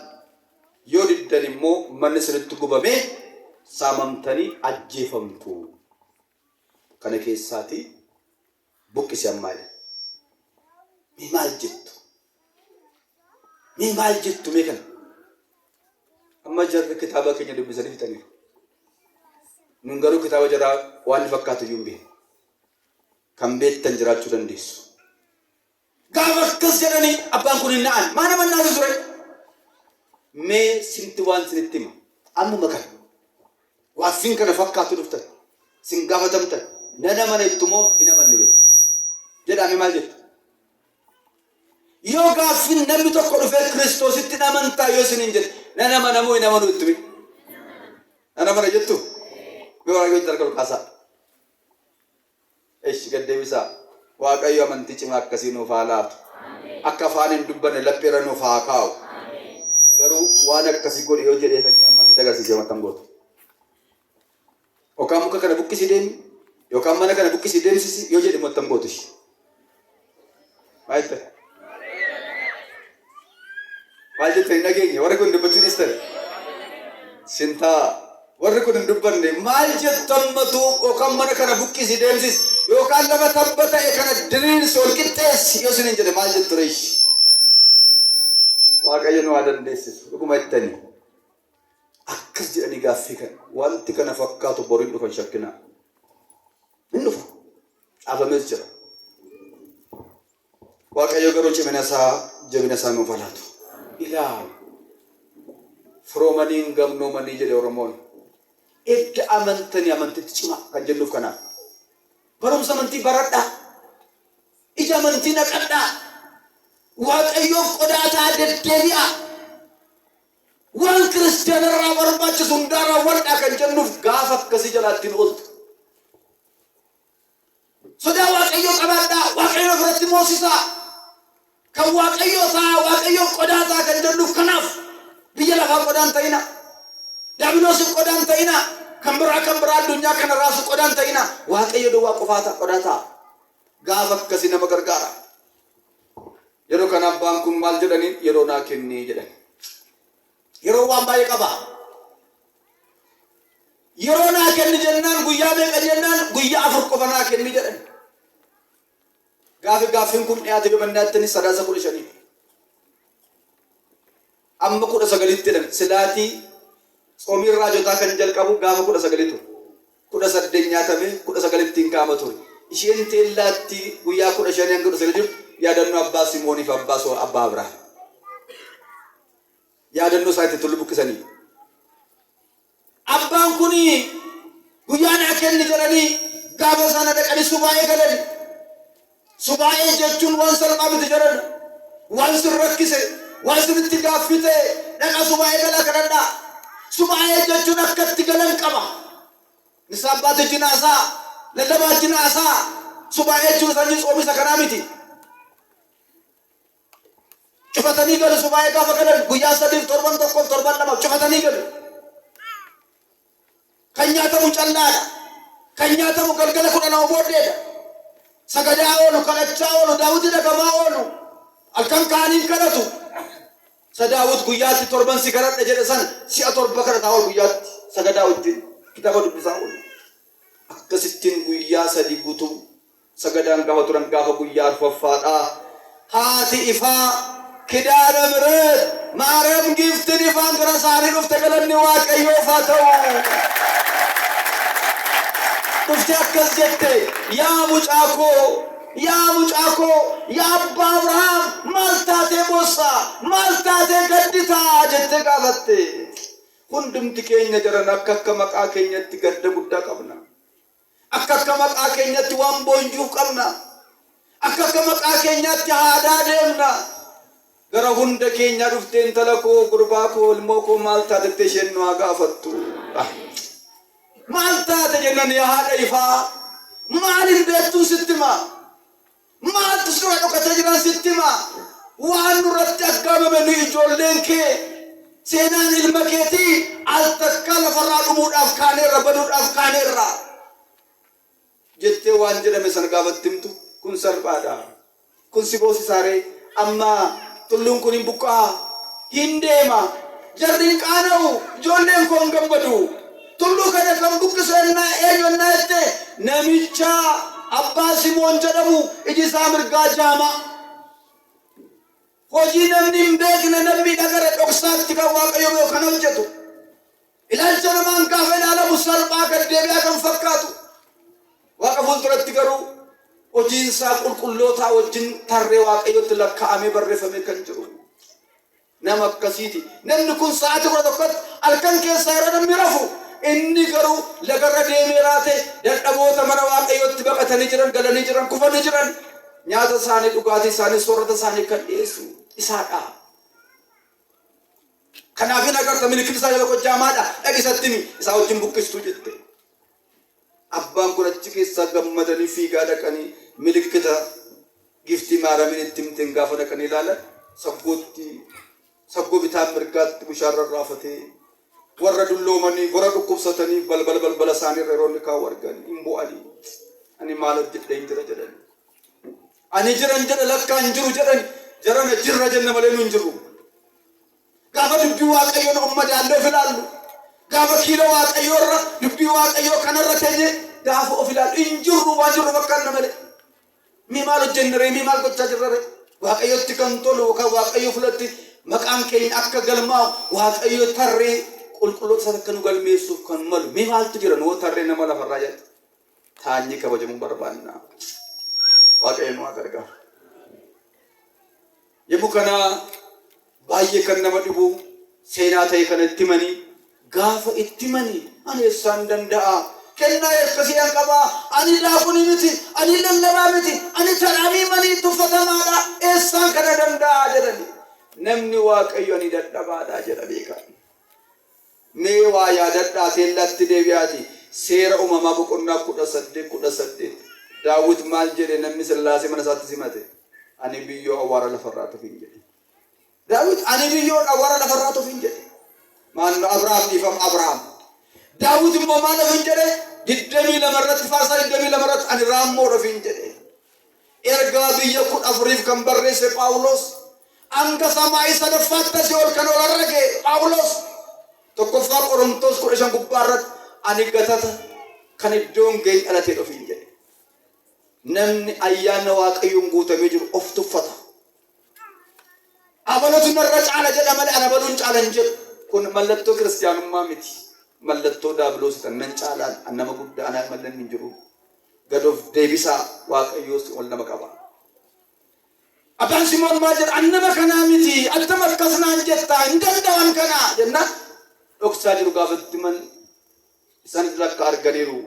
yoo diddan immoo manni isinitti gubamee saamamtanii ajjeefamtu kana keessaati buqqisi ammaadha mi maal jettu mee kana amma jarri kitaaba keenya dubbisanii fixaniiru nun garuu kitaaba jaraa waan fakkaatu iyyuu hin beeknu kan beektan jiraachuu dandeessu gaafa akkas jedhanii abbaan kun hin na'an maa nama naatu ture mee sinti waan sinitti hima ammuma kana waaffiin kana fakkaatu dhuftan sin gaafatamtan nana mana ittumoo hin amanne jettu jedhame maal jettu yoo gaaffiin namni tokko dhufee kiristoositti amantaa yoo sinin jedhe nana mana moo hin amanu ittumi nana mana jettu mee waaqayyo dargalu kaasaa eeshi gaddeebisaa waaqayyo amantii cimaa akkasii nuuf haa laatu akka afaan hin dubbanne lapheera nuuf haa kaa'u garuu waan akkasii godhe yoo jedhee sanyii ammaan itti agarsiisee maxxan gootu yookaan muka kana buqqisii deemi yookaan mana kana buqqisii deemsisi yoo jedhe maxxan gootu ishi maal jettee hin dhageenye warri kun dubbachuu dhiistan sintaa warri kun hin dubbanne maal jettammatu yookaan mana kana buqqisii deemsis yookaan lafa tabba ta'e kana diriirsi ol qixxeessi yoo isin hin jedhe maal jettu reeshi waaqayyo nu haa dandeessisu dhuguma jettanii akkas jedhanii gaaffii kana wanti kana fakkaatu boriin dhufan shakkinaa hin dhufa caafamees jira waaqayyo garuu jabina isaa nuuf haa laatu ilaalu firoomanii hin gamnoomanii jedhe Oromoon edda amantanii amantitti cimaa kan jennuuf kanaaf barumsa amantii baradhaa ija amantii naqadhaa waaqayyoof qodaataa deddeebi'aa waan kiristaanarraa barbaachisu hundaa raawwadhaa kan jennuuf gaafa akkasii jalaattiin ooltu sodaa waaqayyoo qabaadhaa waaqayyoo biratti moosisaa kan waaqayyoo ta'a waaqayyoof qodaataa kan jennuuf kanaaf biyya lafaa qodaan ta'ina diiyaabiloosiif qodaan ta'ina kan biraa addunyaa kana raasu qodaan ta'ina waaqayyo duwwaa qofaata qodaataa gaafa akkasii nama gargaara yeroo kana abbaan kun maal jedhanii yeroo naa kennee jedhan yeroo waan baay'ee qaba yeroo naa kenni jennaan guyyaa meeqa jennaan guyyaa 4 qofa naa kenni jedhan gaaffiin kun dhiyaate yoo mandaatanii sadaasa 15 amma 19 jedhan silaatii soomii raajotaa kan jalqabu gaafa 19 18 nyaatamee 19 kaama ture isheen teellaatti guyyaa 15 hanga 19 yaadannoo abbaa Simooniif abbaa Abrahaam yaadannoo isaatti tullu buqqisanii abbaan kuni guyyaan akenni jedhanii gaafa sana dhaqanii subaa'ee galanii subaa'ee jechuun waan salphaa miti jedhan waan sin rakkise waan sinitti gaaffii ta'e dhaqa subaa'ee galaa kadhadhaa subaa'ee jechuun akkatti galan qaba isa abbaatu jinaasaa lallabaa jinaasaa subaa'ee jechuun sanyii soomisa kanaa miti cufatanii galu subaa'ee gaafa galan guyyaa 3 torban 1 torban 2 cufatanii galu kan nyaatamu callaadha kan nyaatamu galgala 10 booddeedha sagadaa oolu kadhachaa oolu daawwitii dhagamaa oolu halkan kaaniin kadhatu sadaawut guyyaatti torban si kadhadha jedhe sana si'a torba kadhataa oolu guyyaatti sagadaa wajjin kitaaba dubbisaa oolu akkasittiin guyyaa 3 guutuu sagadaan gaafa turan gaafa guyyaa arfaffaadhaa haati ifaa kidaara mireet maariyaam giiftiin ifaan gara isaanii dhufte galanni waaqayyoof haa ta'u dhufte akkas jette yaa mucaakoo yaa abbaa Abrahaam maal taatee boossaa maal taatee gadditaa jette gaafatte hundumti keenya jiran akka maqaa keenyatti gadda guddaa qabna akka maqaa keenyatti waan boonjuuf qabna akka maqaa keenyatti haadaa deemna gara hunda keenya dhufte intala koo gurbaa koo ilmoo koo maal taatee isheen nu haa gaafattu maal taate jennan yaa haadha ifaa maal hin beektuu sittima maaltu sura dhokatee jiran sittima waan nurratti aggaamame nu ijoolleen kee seenaan ilma keetii al takka lafarraa dhumuudhaaf kaaneerra baduudhaaf kaaneerra jettee waan jedhame san gaafattimtu kun salphaadha kun si boosisaaree amma tulluun kun hin buqqaa hin deema jarriin qaana'u ijoolleen koo hin gammadu tulluu kana kan buqqisannaa eenyonnaa jette namicha abbaa Simoon jedhamu iji isaa mirgaa jaama hojii namni hin beekne namni dhagara dhoksaatti kan waaqayyo beeku kan hojjetu ilaalcha namaan gaafa ilaalamu salphaa gad deebi'aa kan fakkaatu waaqa fuulduratti garuu hojiin isaa qulqullootaa wajjin tarree waaqayyotti lakkaa'amee barreeffamee kan jiru nama akkasiiti namni kun sa'aatii 11 halkan keessaa yeroo namni rafu inni garuu lagarra deemee raate dadhaboota mana waaqayyotti baqatanii jiran galanii jiran kufanii jiran nyaata isaanii dhugaatii isaanii soorata isaanii kan dhiyeessu isaadha kanaaf hin agarta milikiin isaa yoo jaamaadha dhagisatti isaa wajjin buqqistuu jette abbaan kun achi keessaa gammadanii fiigaa dhaqanii milikita giftii maaramiin itti himteen gaafa dhaqanii ilaalan saggoo bitaan mirgaatti bushaarra raafatee warra dulloomanii warra dhukkubsatanii balbala isaanii irra yeroo inni kaa'u argan hin bu'anii ani maal hojjedhe hin jira jedhani ani jiran jedha lakkaa hin jiru jedhani jarana jirra jenna malee nu hin jirru gaafa dubbii waaqayyoo na ummadaallee of ilaallu gaafa kiila waaqayyoorra dubbii waaqayyoo kanarra teenye gaafa of ilaallu hin jirru waan jirru fakkaanna malee mi maal hojjennaree mi maal gochaa jirrare waaqayyotti kan tolu kan waaqayyo fulatti maqaan keenya akka galmaa'u waaqayyo tarree qulqulloota sana kan galmeessuuf kan malu mi maaltu jira noo tarree nama lafarraa jedhe taanyi kabajamuu barbaanna waaqayyo nu gargaaru yemmuu kana baay'ee kan nama dhibu seenaa ta'e kan itti manii gaafa itti manii ani eessaan danda'a kennaa akkasii an qabaa ani daakuni miti ani lallabaa miti ani taraamii manii tuffatamaadha eessaan kana danda'a jedhani namni waaqayyo ani dadhabaadha jedhanii kan mee waa yaadadhaa teellatti deebi'aati seera uumamaa boqonnaa 18 daawit maal jedhe namni sillaasee mana isaatti simate ani biyyoo awwaara lafarraa tufiin jedhe daawit ani biyyoo awwaara lafarraa tufiin jedhe maanno Abrahaam dhiifam Abrahaam daawit immoo maal ofiin jedhe 22 irratti faarsaa 22 irratti ani raammoo ofiin jedhe ergaa biyya 14 kan barreesse Phaawulos anga samaa'ii sadaffaatti asii ol kan ol argee Phaawulos tokkoffaa Qorontos 15 gubbaa irratti ani gatata kan iddoon ga'e dhalatee ofiin jedhe namni ayyaana waaqayyoon guutamee jiru of tuffata. Abalatu narra caala jedha malee anabaluun caala hin jedhu. Kun mallattoo kiristaanummaa miti. Mallattoo daabiloos kan nan caalaan annama guddaa anaa mallan hin jiru. Gad of deebisaa waaqayyoos ol nama qaba. Abbaan Simoon maal jedha annama kanaa miti altama akkasnaan jettaa hin danda'an kanaa jenna. Dhoksaa jiru gaafatti man isaan lakka arganiiru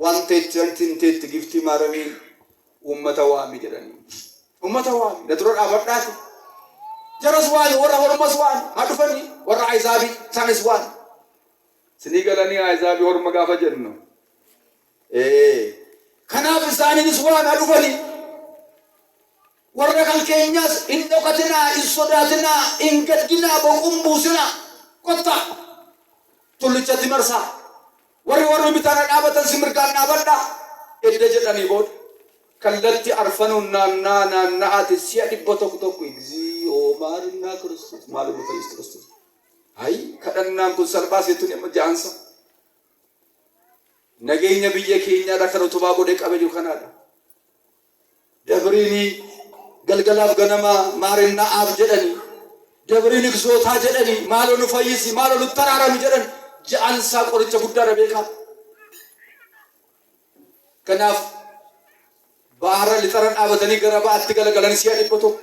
waan teetti giftii maaramiin ummata waami jedhanii. Ummata waami na dura dhaabadhaati. Jaras waan warra hormas waan haa dhufanii warra Ayizaabii isaanis waan. Sinii galanii Ayizaabii horma gaafa jennu. Kanaaf isaaniinis waan haa dhufanii. Warra kan keenyas hin dhokatinaa, hin sodaatinaa, hin gaddinaa, boquun buusinaa. Kottaa tullichatti marsaa. Warri bitaana dhaabatan si mirgaan dhaabadhaa. Edda jedhanii booda. Kallatti arfanuun naanna'aati si'a dhibba tokko egziyoo maalinnaa Kiristoos maaluma fayyis Kiristoos. Hayi kadhannaan kun salphaa seetuun amma ja'ansa. Nageenya biyya keenyaadha kan utubaa godhee qabe jiru kanaadha. Dabriinii galgalaaf ganama maarinnaa aaf jedhanii. Dabriin iksootaa jedhanii maaloo nu fayyisi maaloo nu taraarami jedhan ja'ansaa qoricha guddaadha beekaa. Kanaaf bahara litaran abatanii gara ba'aatti galagalan si'a dhibba tokko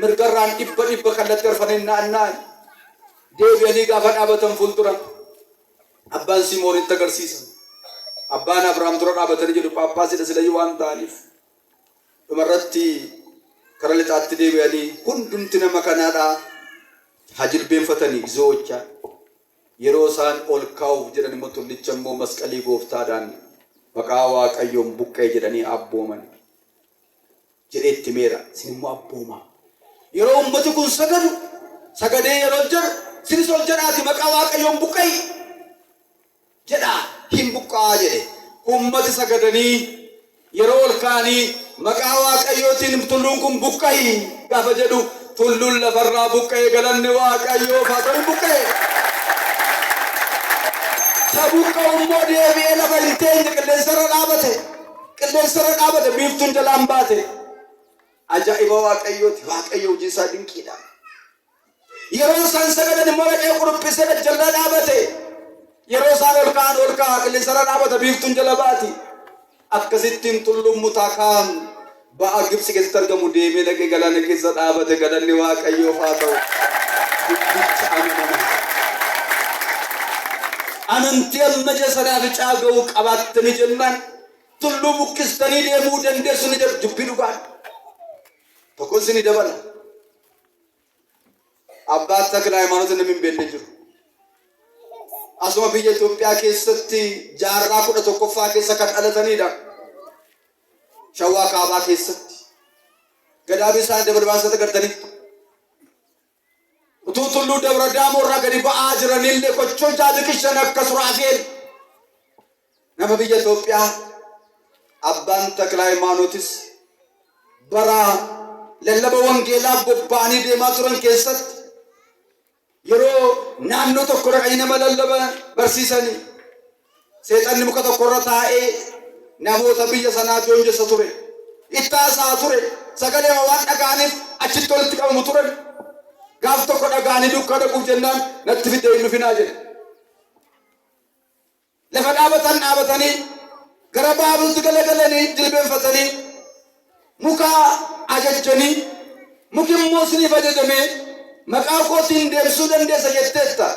mirgarraan dhibba kallatti arfanii naanna'an deebi'anii gaafa dhaabatan fuuldura abbaan Simoonitti agarsiisan. Abbaan Abrahaam dura dhaabatanii jedhu Phaaphaasiidha silayyuu waan ta'aniif dhumarratti kara lixaatti deebi'anii hundumti nama kanaadhaa haa jilbeenfatanii zoochaa yeroo isaan ol kaa'uuf jedhan immoo tullicha immoo masqalii gooftaadhaan maqaa waaqayyoon buqqee jedhanii abbooman jedheetti meera sin immoo abbooma. Yeroo ummati kun sagadu sagadee yeroo jedhu sinis ol jedhaati maqaa waaqayyoon buqqee jedhaa hin buqqaa jedhe. Ummati sagadanii yeroo ol kaanii maqaa waaqayyootiin tulluun kun buqqee gaafa jedhu tulluun lafarraa buqqee galanni waaqayyoo faatanii buqqee. Sabuka ummoo deebi'ee lafa hin teenye qilleensarra dhaabate biiftuun jalaan baate. Ajaa'iba waaqayyooti waaqayyo hojii isaa dinqiidha. Yeroo isaan sagadan immoo dhaqee quruphisee jala dhaabate. Yeroo isaan ol ka'an qilleensarra dhaabate biiftuun jala baati. Akkasittiin tulluun mutaakaan ba'a Gibsi keessatti argamu deemee dhaqee galaana keessa dhaabate galanni waaqayyoof haa ta'u. Dubbicha amanamaa. Amantii amma jasadaaf caaga'uu qabaattanii jennaan tulluu buqqistanii deemuu dandeessu ni jedhu dubbii dhugaan. Tokkon isinii dabala. Abbaa Taklaa Hayimaanoot namni hin beekne jiru. Asuma biyya Itoophiyaa keessatti jaarraa 11ffaa keessa kan dhalatanidha. Shawaa Kaabaa keessatti. Gadaabii isaan dabarbaasata gartanii. Utuu tulluu Dabra Daamoorraa gadi ba'aa jiranillee kochoon jaadikishan akka Suraafeel. Nama biyya Itoophiyaa Abbaan Taklaa Hayimaanootis bara lallaba wangeelaa bobba'anii deemaa turan keessatti yeroo naannoo tokko dhaqanii nama lallaba barsiisanii seexanni muka tokkorra taa'ee namoota biyya sanaa joonjessa ture. Ittaasaa ture. Sagalee waan dhaga'aniif achitti walitti qabamu turan. Gaaf tokko dhaga'anii dukkaa dhaquuf jennaan natti fidee hin dhufinaa jedhe. Lafa dhaabatanii gara baabuutti galagalanii jilbeenfatanii muka ajajjanii muki immoo siniif ajajamee maqaa kootiin deemsuu dandeessa jetteetta.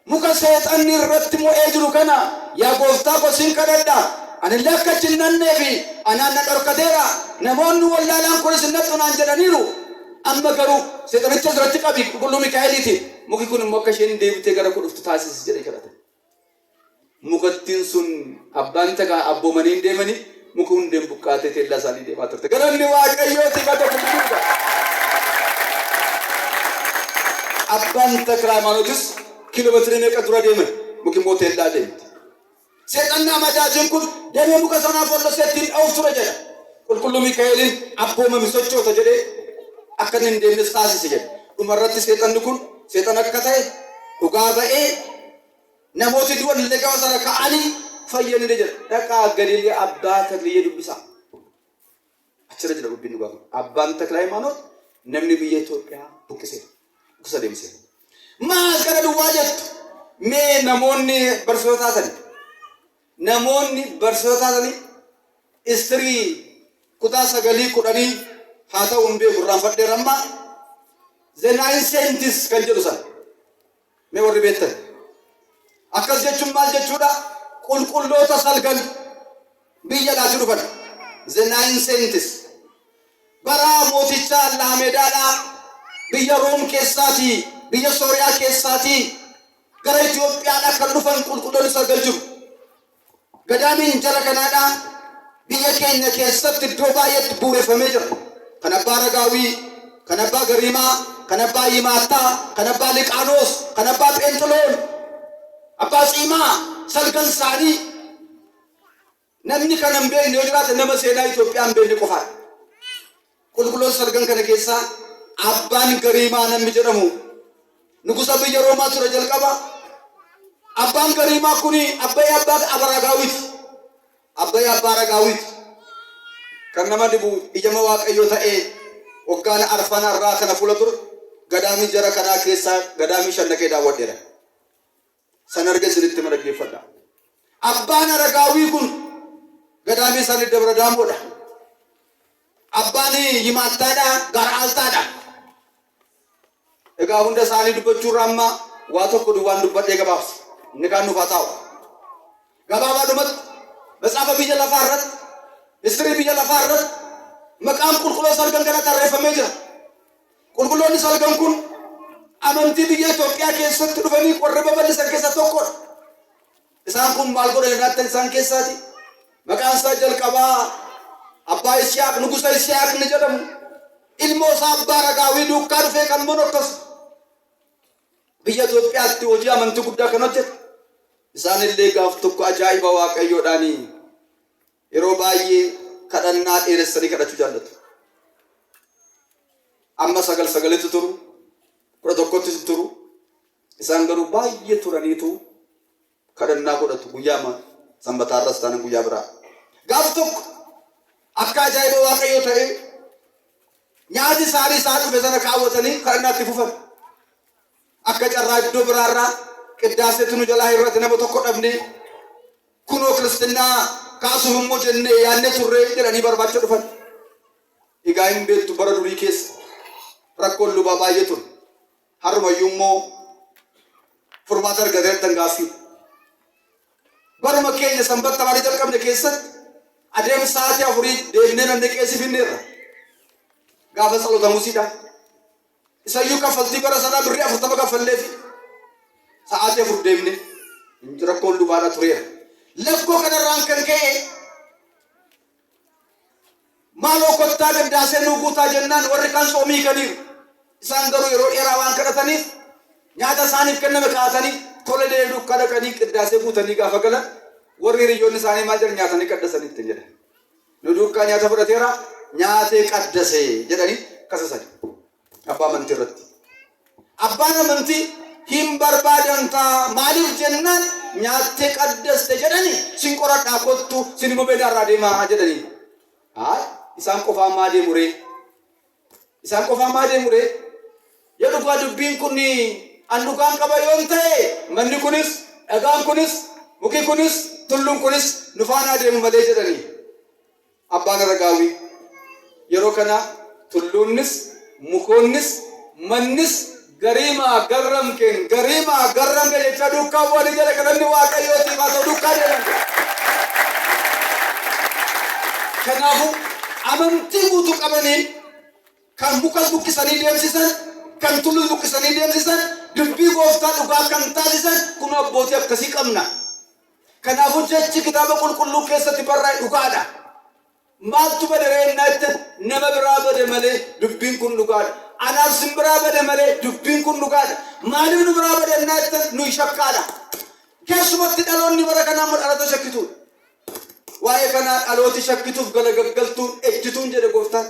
Muka seexanni irratti mo'ee jiru kana yaa gooftaa koo sin kadhadha. Anillee akka achi hin nannee fi anaan na dhorkateera. Namoonni wallaalaan kunis hin naxxunaan jedhaniiru. Amma garuu seexanicha irratti qabi qulqulluu Mikaa'eliiti. Muki kun immoo akka isheen deebitee gara kudhuftu taasisi jedhee kadhate. Mukattiin sun abbaan takaa abboomanii deemanii muka hundeen buqqaatee teellaa isaanii deemaa turte. Galanni waaqayyooti gata gudduudha. Abbaan Taklaa Hayimaanootis kiiloomeetirii meeqa dura deeman muki immoo teellaa deemte. Seexanni amajaajiin kun deemee muka sanaaf hollasee ittiin dha'uuf ture jedha. Qulqulluu Mikaa'eliin abboomami sochoota jedhee akka hin deemnes taasise jedha. Dhumarratti seexanni kun seexan akka ta'e dhugaa ba'ee namooti du'an illee gaafa sana ka'anii fayyanii jedha. Dhaqaa Galiilaa Abbaa Taklaa dubbisaa. achira jira dubbiin dhugaa abbaan Takla Hayimaanoot namni biyya Itoophiyaa buqqisa deemsee maal kana duwwaa jettu mee namoonni barsiisotaatani istirii kutaa 9 haa ta'u hundee gurraanfadhee rammaa the 9 cents kan jedhu sana mee warri beektan akkas jechuun maal jechuudha qulqulloota salgan biyya laati dhufan the 9 cents bara mooticha Laamedaadhaa biyya Room keessaatii biyya Sooriyaa keessaatii gara Itoophiyaadhaa kan dhufan qulqulloonni salgan jiru gadaamiin jara kanaadhaa biyya keenya keessatti iddoo baay'eetti bu'uureffamee jira kan abbaa Ragaawii kan abbaa Gariimaa kan abbaa Yimaattaa kan abbaa Liqaanoos kan abbaa Pheenxoloon abbaa Tsiimaa salgan isaanii namni kan hin beekne yoo jiraate nama seenaa Itoophiyaa hin beekne qofaadha qulqulloota salgan kana keessaa abbaan Gariimaa namni jedhamu nugusa biyya Roomaa ture jalqaba abbaan Gariimaa kuni abbayyaa abbaa Ragaawiti kan nama dibu ijama Waaqayyoo ta'ee waggaan arfan irraa kana fuula ture gadaamii jara kanaa keessaa gadaamii shannaqee daawwadheera san arge sinitti madaggeeffadha abbaan Ragaawii kun gadaamii isaanii Dabra Daamoodha abbaan Yimaattaadha Garaaltaadha egaa hunda isaanii dubbachuurraa amma waa tokko duwwaan dubbadhee gabaabsa inni kaan nuuf haa ta'u gabaabaadhumatti መጽሐፈ biyya lafaa irratti istirii biyya lafaa irratti maqaan qulqulloo salgan kana tarreeffamee jira qulqulloonni salgan kun amantii biyya Itoophiyaa keessatti dhufanii warra babal'isan keessa tokkodha isaan kun maal godhan naattan isaan keessaati maqaan isaa jalqabaa abbaa Isiyaaq nugusa Isiyaaq ni jedhamu ilmoo isaa abbaa Ragaawii duukaa dhufee kan monokkas biyya Itoophiyaatti hojii amantii guddaa kan hojjetu isaan illee gaaf tokko ajaa'iba Waaqayyoodhaani yeroo baay'ee kadhannaa dheeressanii kadhachuu jaallatu amma 9 turu 11 turu isaan garuu baay'ee turaniitu kadhannaa godhatu guyyaa sanbataa irras taane guyyaa biraa gaaf tokko akka ajaa'iba Waaqayyoo ta'e nyaati isaanii isaan dhufe sana kaawwatanii kadhannaatti fufan akka carraa iddoo biraarraa qidaaseetu nu jalaa irratti nama tokko dhabne kunoo Kiristinnaa kaasuuf immoo jennee yaadne turre jedhanii barbaacha dhufan egaa hin beektu bara durii keessa rakkoon lubaa baay'ee ture harmayyuu immoo furmaata argatee dangaaffii baruma keenya sanbata marii jalqabne keessatti adeemsa sa'aatii 4 deemnee nan deqeessiif hinneerra gaafa salootamuusiidha isayyuu kaffaltii bara sanaa birrii 40 kaffalleefi sa'aatii 4 deemne rakkoon lubaadha tureera lakkoo kanarraan kan ka'e maaloo kottaa gaddaasee nu guutaa jennaan warri kan soomii kaniiru isaan garuu yeroo dheeraa waan kadhataniif nyaata isaaniif kenname kaa'atanii tole deeduu kadhaqanii qiddaasee guutanii gaafa galan warri hiriyyoonni isaanii maal jedhan nyaatanii qaddasaniitti jedhan nu duukaa nyaata fudhateera nyaatee qaddase jedhanii kasasan abbaa amantii irratti abbaan amantii hin barbaadan taa maaliif jennaan nyaattee qaddaste jedhani sin qoradhaa kottu sin immoo beedaarraa deemaa jedhanii isaan qofaa maa deemuree yoo dhugaa dubbiin kun andukaan qaba yoon ta'e manni kunis dhagaan kunis muki kunis tulluun kunis nu faanaa deemu malee jedhanii abbaan Ragaawii yeroo kana tulluunnis mukoonnis mannis gariimaa garramkeen jecha duukaa bu'anii jala kadhanni Waaqayyootiif haa ta'u duukaa deeman kanaafuu amantii guutuu qabaniin kan mukas buqqisanii deemsisan kan tullus buqqisanii deemsisan dubbii gooftaa dhugaa kan taasisan kun abbootii akkasii qabna kanaafuu jechi kitaaba qulqulluu keessatti barraa'e dhugaadha maaltu bade reennaatti nama biraa bade malee dubbiin kun dhugaadha anaaf sin biraa bade malee dubbiin kun dhugaadha maaliif nu biraa bade naatti nu shakkaadha keessumatti dhaloonni bara kanaa dhalata shakkituudha waa'ee kanaa dhalooti shakkituuf galagaggaltuun ejjituun jedhe gooftaan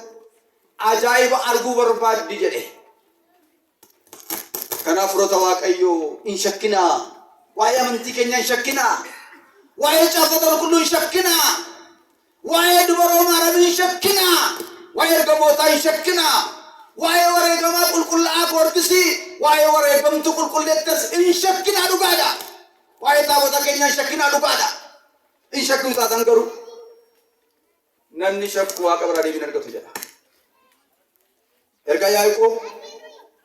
ajaa'iba arguu barbaaddi jedhe kanaaf firoota Waaqayyoo hin shakkinaa waa'ee amantii keenya hin shakkinaa waa'ee caafata qulqulluu hin shakkinaa waa'ee dubaroo maaramii hin shakkinaa waa'ee ergamootaa hin shakkinaa. Waa'ee wareegamaa qulqullaa'aa gorbisii, waa'ee wareegamtuu qulqulleettas hin shakkinaa dhugaadha. Waa'ee taabota keenyaa hin shakkinaa dhugaadha. Hin shakkinu taatan garuu namni shakku waaqa biraa deebiin argatu jedha. Erga Yaaqoob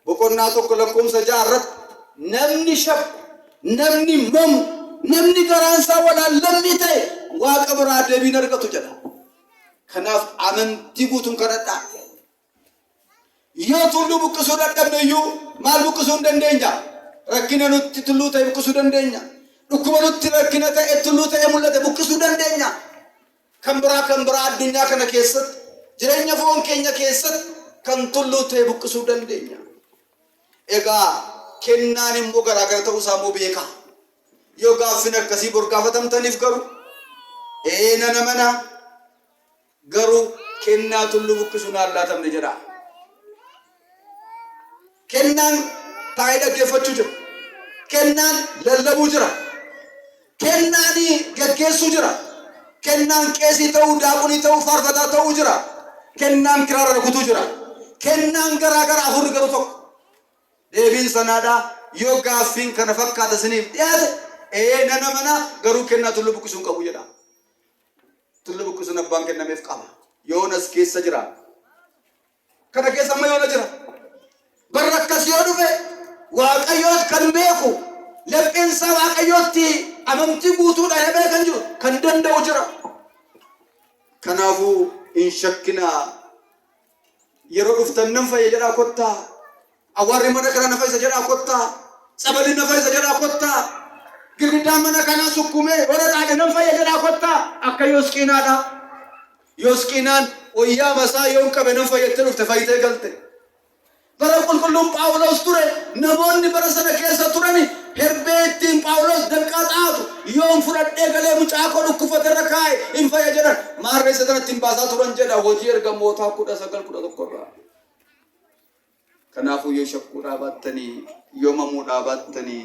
boqonnaa tokko lakkoofsa 6 irratti namni shakku, namni mamu, namni garaansaa walaallamni ta'e waaqa biraa deebiin argatu jedha. Kanaaf amantii guutuun kadhadhaa. Yoo tulluu buqqisuu dadhabne iyyuu maal buqqisuu hin dandeenya? Rakkina nutti tulluu ta'e buqqisuu dandeenya. Dhukkuba nutti rakkina ta'e tulluu ta'e mul'ate buqqisuu dandeenya. Kan biraa addunyaa kana keessatti jireenya foon keenya keessatti kan tulluu ta'e buqqisuu dandeenya. Egaa kennaan immoo garaagara ta'uu isaa immoo beeka. Yoo gaaffin akkasii bor gaafatamtaniif garuu nana mana garuu kennaa tulluu buqqisuu naan laatamne jedha. Kennaan taa'ee dhaggeeffachuu jira. Kennaan lallabuu jira. Kennaan gaggeessuu jira. Kennaan qeesii ta'uu, daaqonii ta'uu, faarfataa ta'uu jira. Kennaan kiraara rukutuu jira. Kennaan garaagara afurri garuu tokko. Deebiin sanaadha. Yoo gaaffiin kana fakkaata isiniif dhiyaate nana mana garuu kennaa tulluu buqqisuu qabu jedha. Tulluu buqqisuun abbaan kennameef qaba. Yoonas keessa jira. Kana keessa amma Yoona jira. Barra akkas yoo dhufe Waaqayyoot kan beeku, lapheensa Waaqayyootti amantii guutuudhaan beekan jiru kan danda'u jira. Kanaafuu hin shakkinaa. Yeroo dhuftan nan fayya jedhaa kottaa. Awwaarri mana kana na fayyisa jedhaa kottaa. Sabali na fayyisa jedhaa kottaa. Girgiddaan mana kanaa sukkumee warra dhaadhe nan fayya jedhaa kottaa. Akka Yoosqinaadha. Yoosqinaan wayyaa masaa yoon qabe nan fayyattee dhufte fayyitee galte. Bara qulqulluun Phaawulos ture, namoonni bara sana keessa turani herbee ittiin Phaawulos danqaa xaatu yoon fudhadhee galee mucaa koo dhukkufate irra kaa'e hin fayya jedhan maarree isa kanatti hin baasaa turan jedha hojii ergamootaa 19:11 irraa. Kanaafuu yoo shakkuu dhaabattanii, yoo mamuu dhaabattanii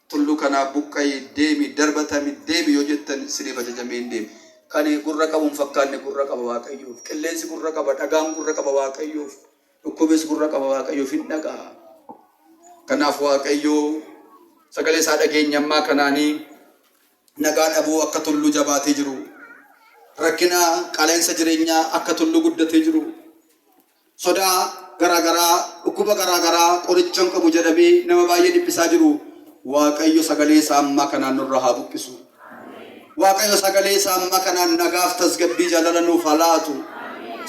tulluu kanaa buqqa'ee deemi, darbatami deemi yoo jettan isiniif ajajamee hin deemi. Kan gurra qabu hin fakkaanne gurra qaba Waaqayyoof. Qilleensi gurra qaba, dhagaan gurra qaba Waaqayyoof. Dhukkubes gurra qaba Waaqayyoof hin dhaga'a. Kanaaf Waaqayyoo sagalee isaa dhageenyammaa kanaanii nagaa dhabuu akka tulluu jabaatee jiru, rakkina qaleensa jireenyaa akka tulluu guddatee jiru, sodaa garaagaraa, dhukkuba garaagaraa qoricha hin qabu jedhamee nama baay'ee dhiphisaa jiru, Waaqayyo sagalee isaa ammaa kanaan nurraa haa buqqisu. Waaqayyo sagalee isaa ammaa kanaan nagaaf tasgabbii jaalala nuuf haa laatu.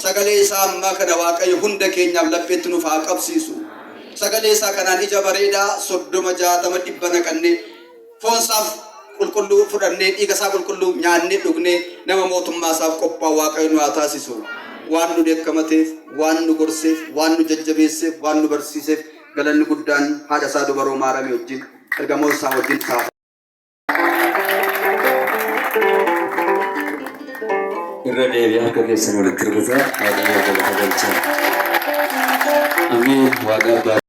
Sagalee isaa ammaa kana Waaqayyo hunda keenyaaf lapheetti nuuf haa qabsiisu. Sagalee isaa kanaan ija bareedaa 30, 60, 100 naqannee foon isaaf qulqulluu fudhannee dhiiga isaa qulqulluu nyaannee dhugnee nama mootummaa isaaf qophaa'u Waaqayyo nu haa taasisu. Waan nu deekkamateef, waan nu gorseef, waan nu jajjabeesseef, waan nu barsiiseef galanni guddaan haadha isaa dubaroo Maariyaam wajjin ergamoota isaa wajjin ta'a. irra deebi'ee akka keessan walitti rukutaa Waaqayyo galata galchaa. Amiin. Waaqa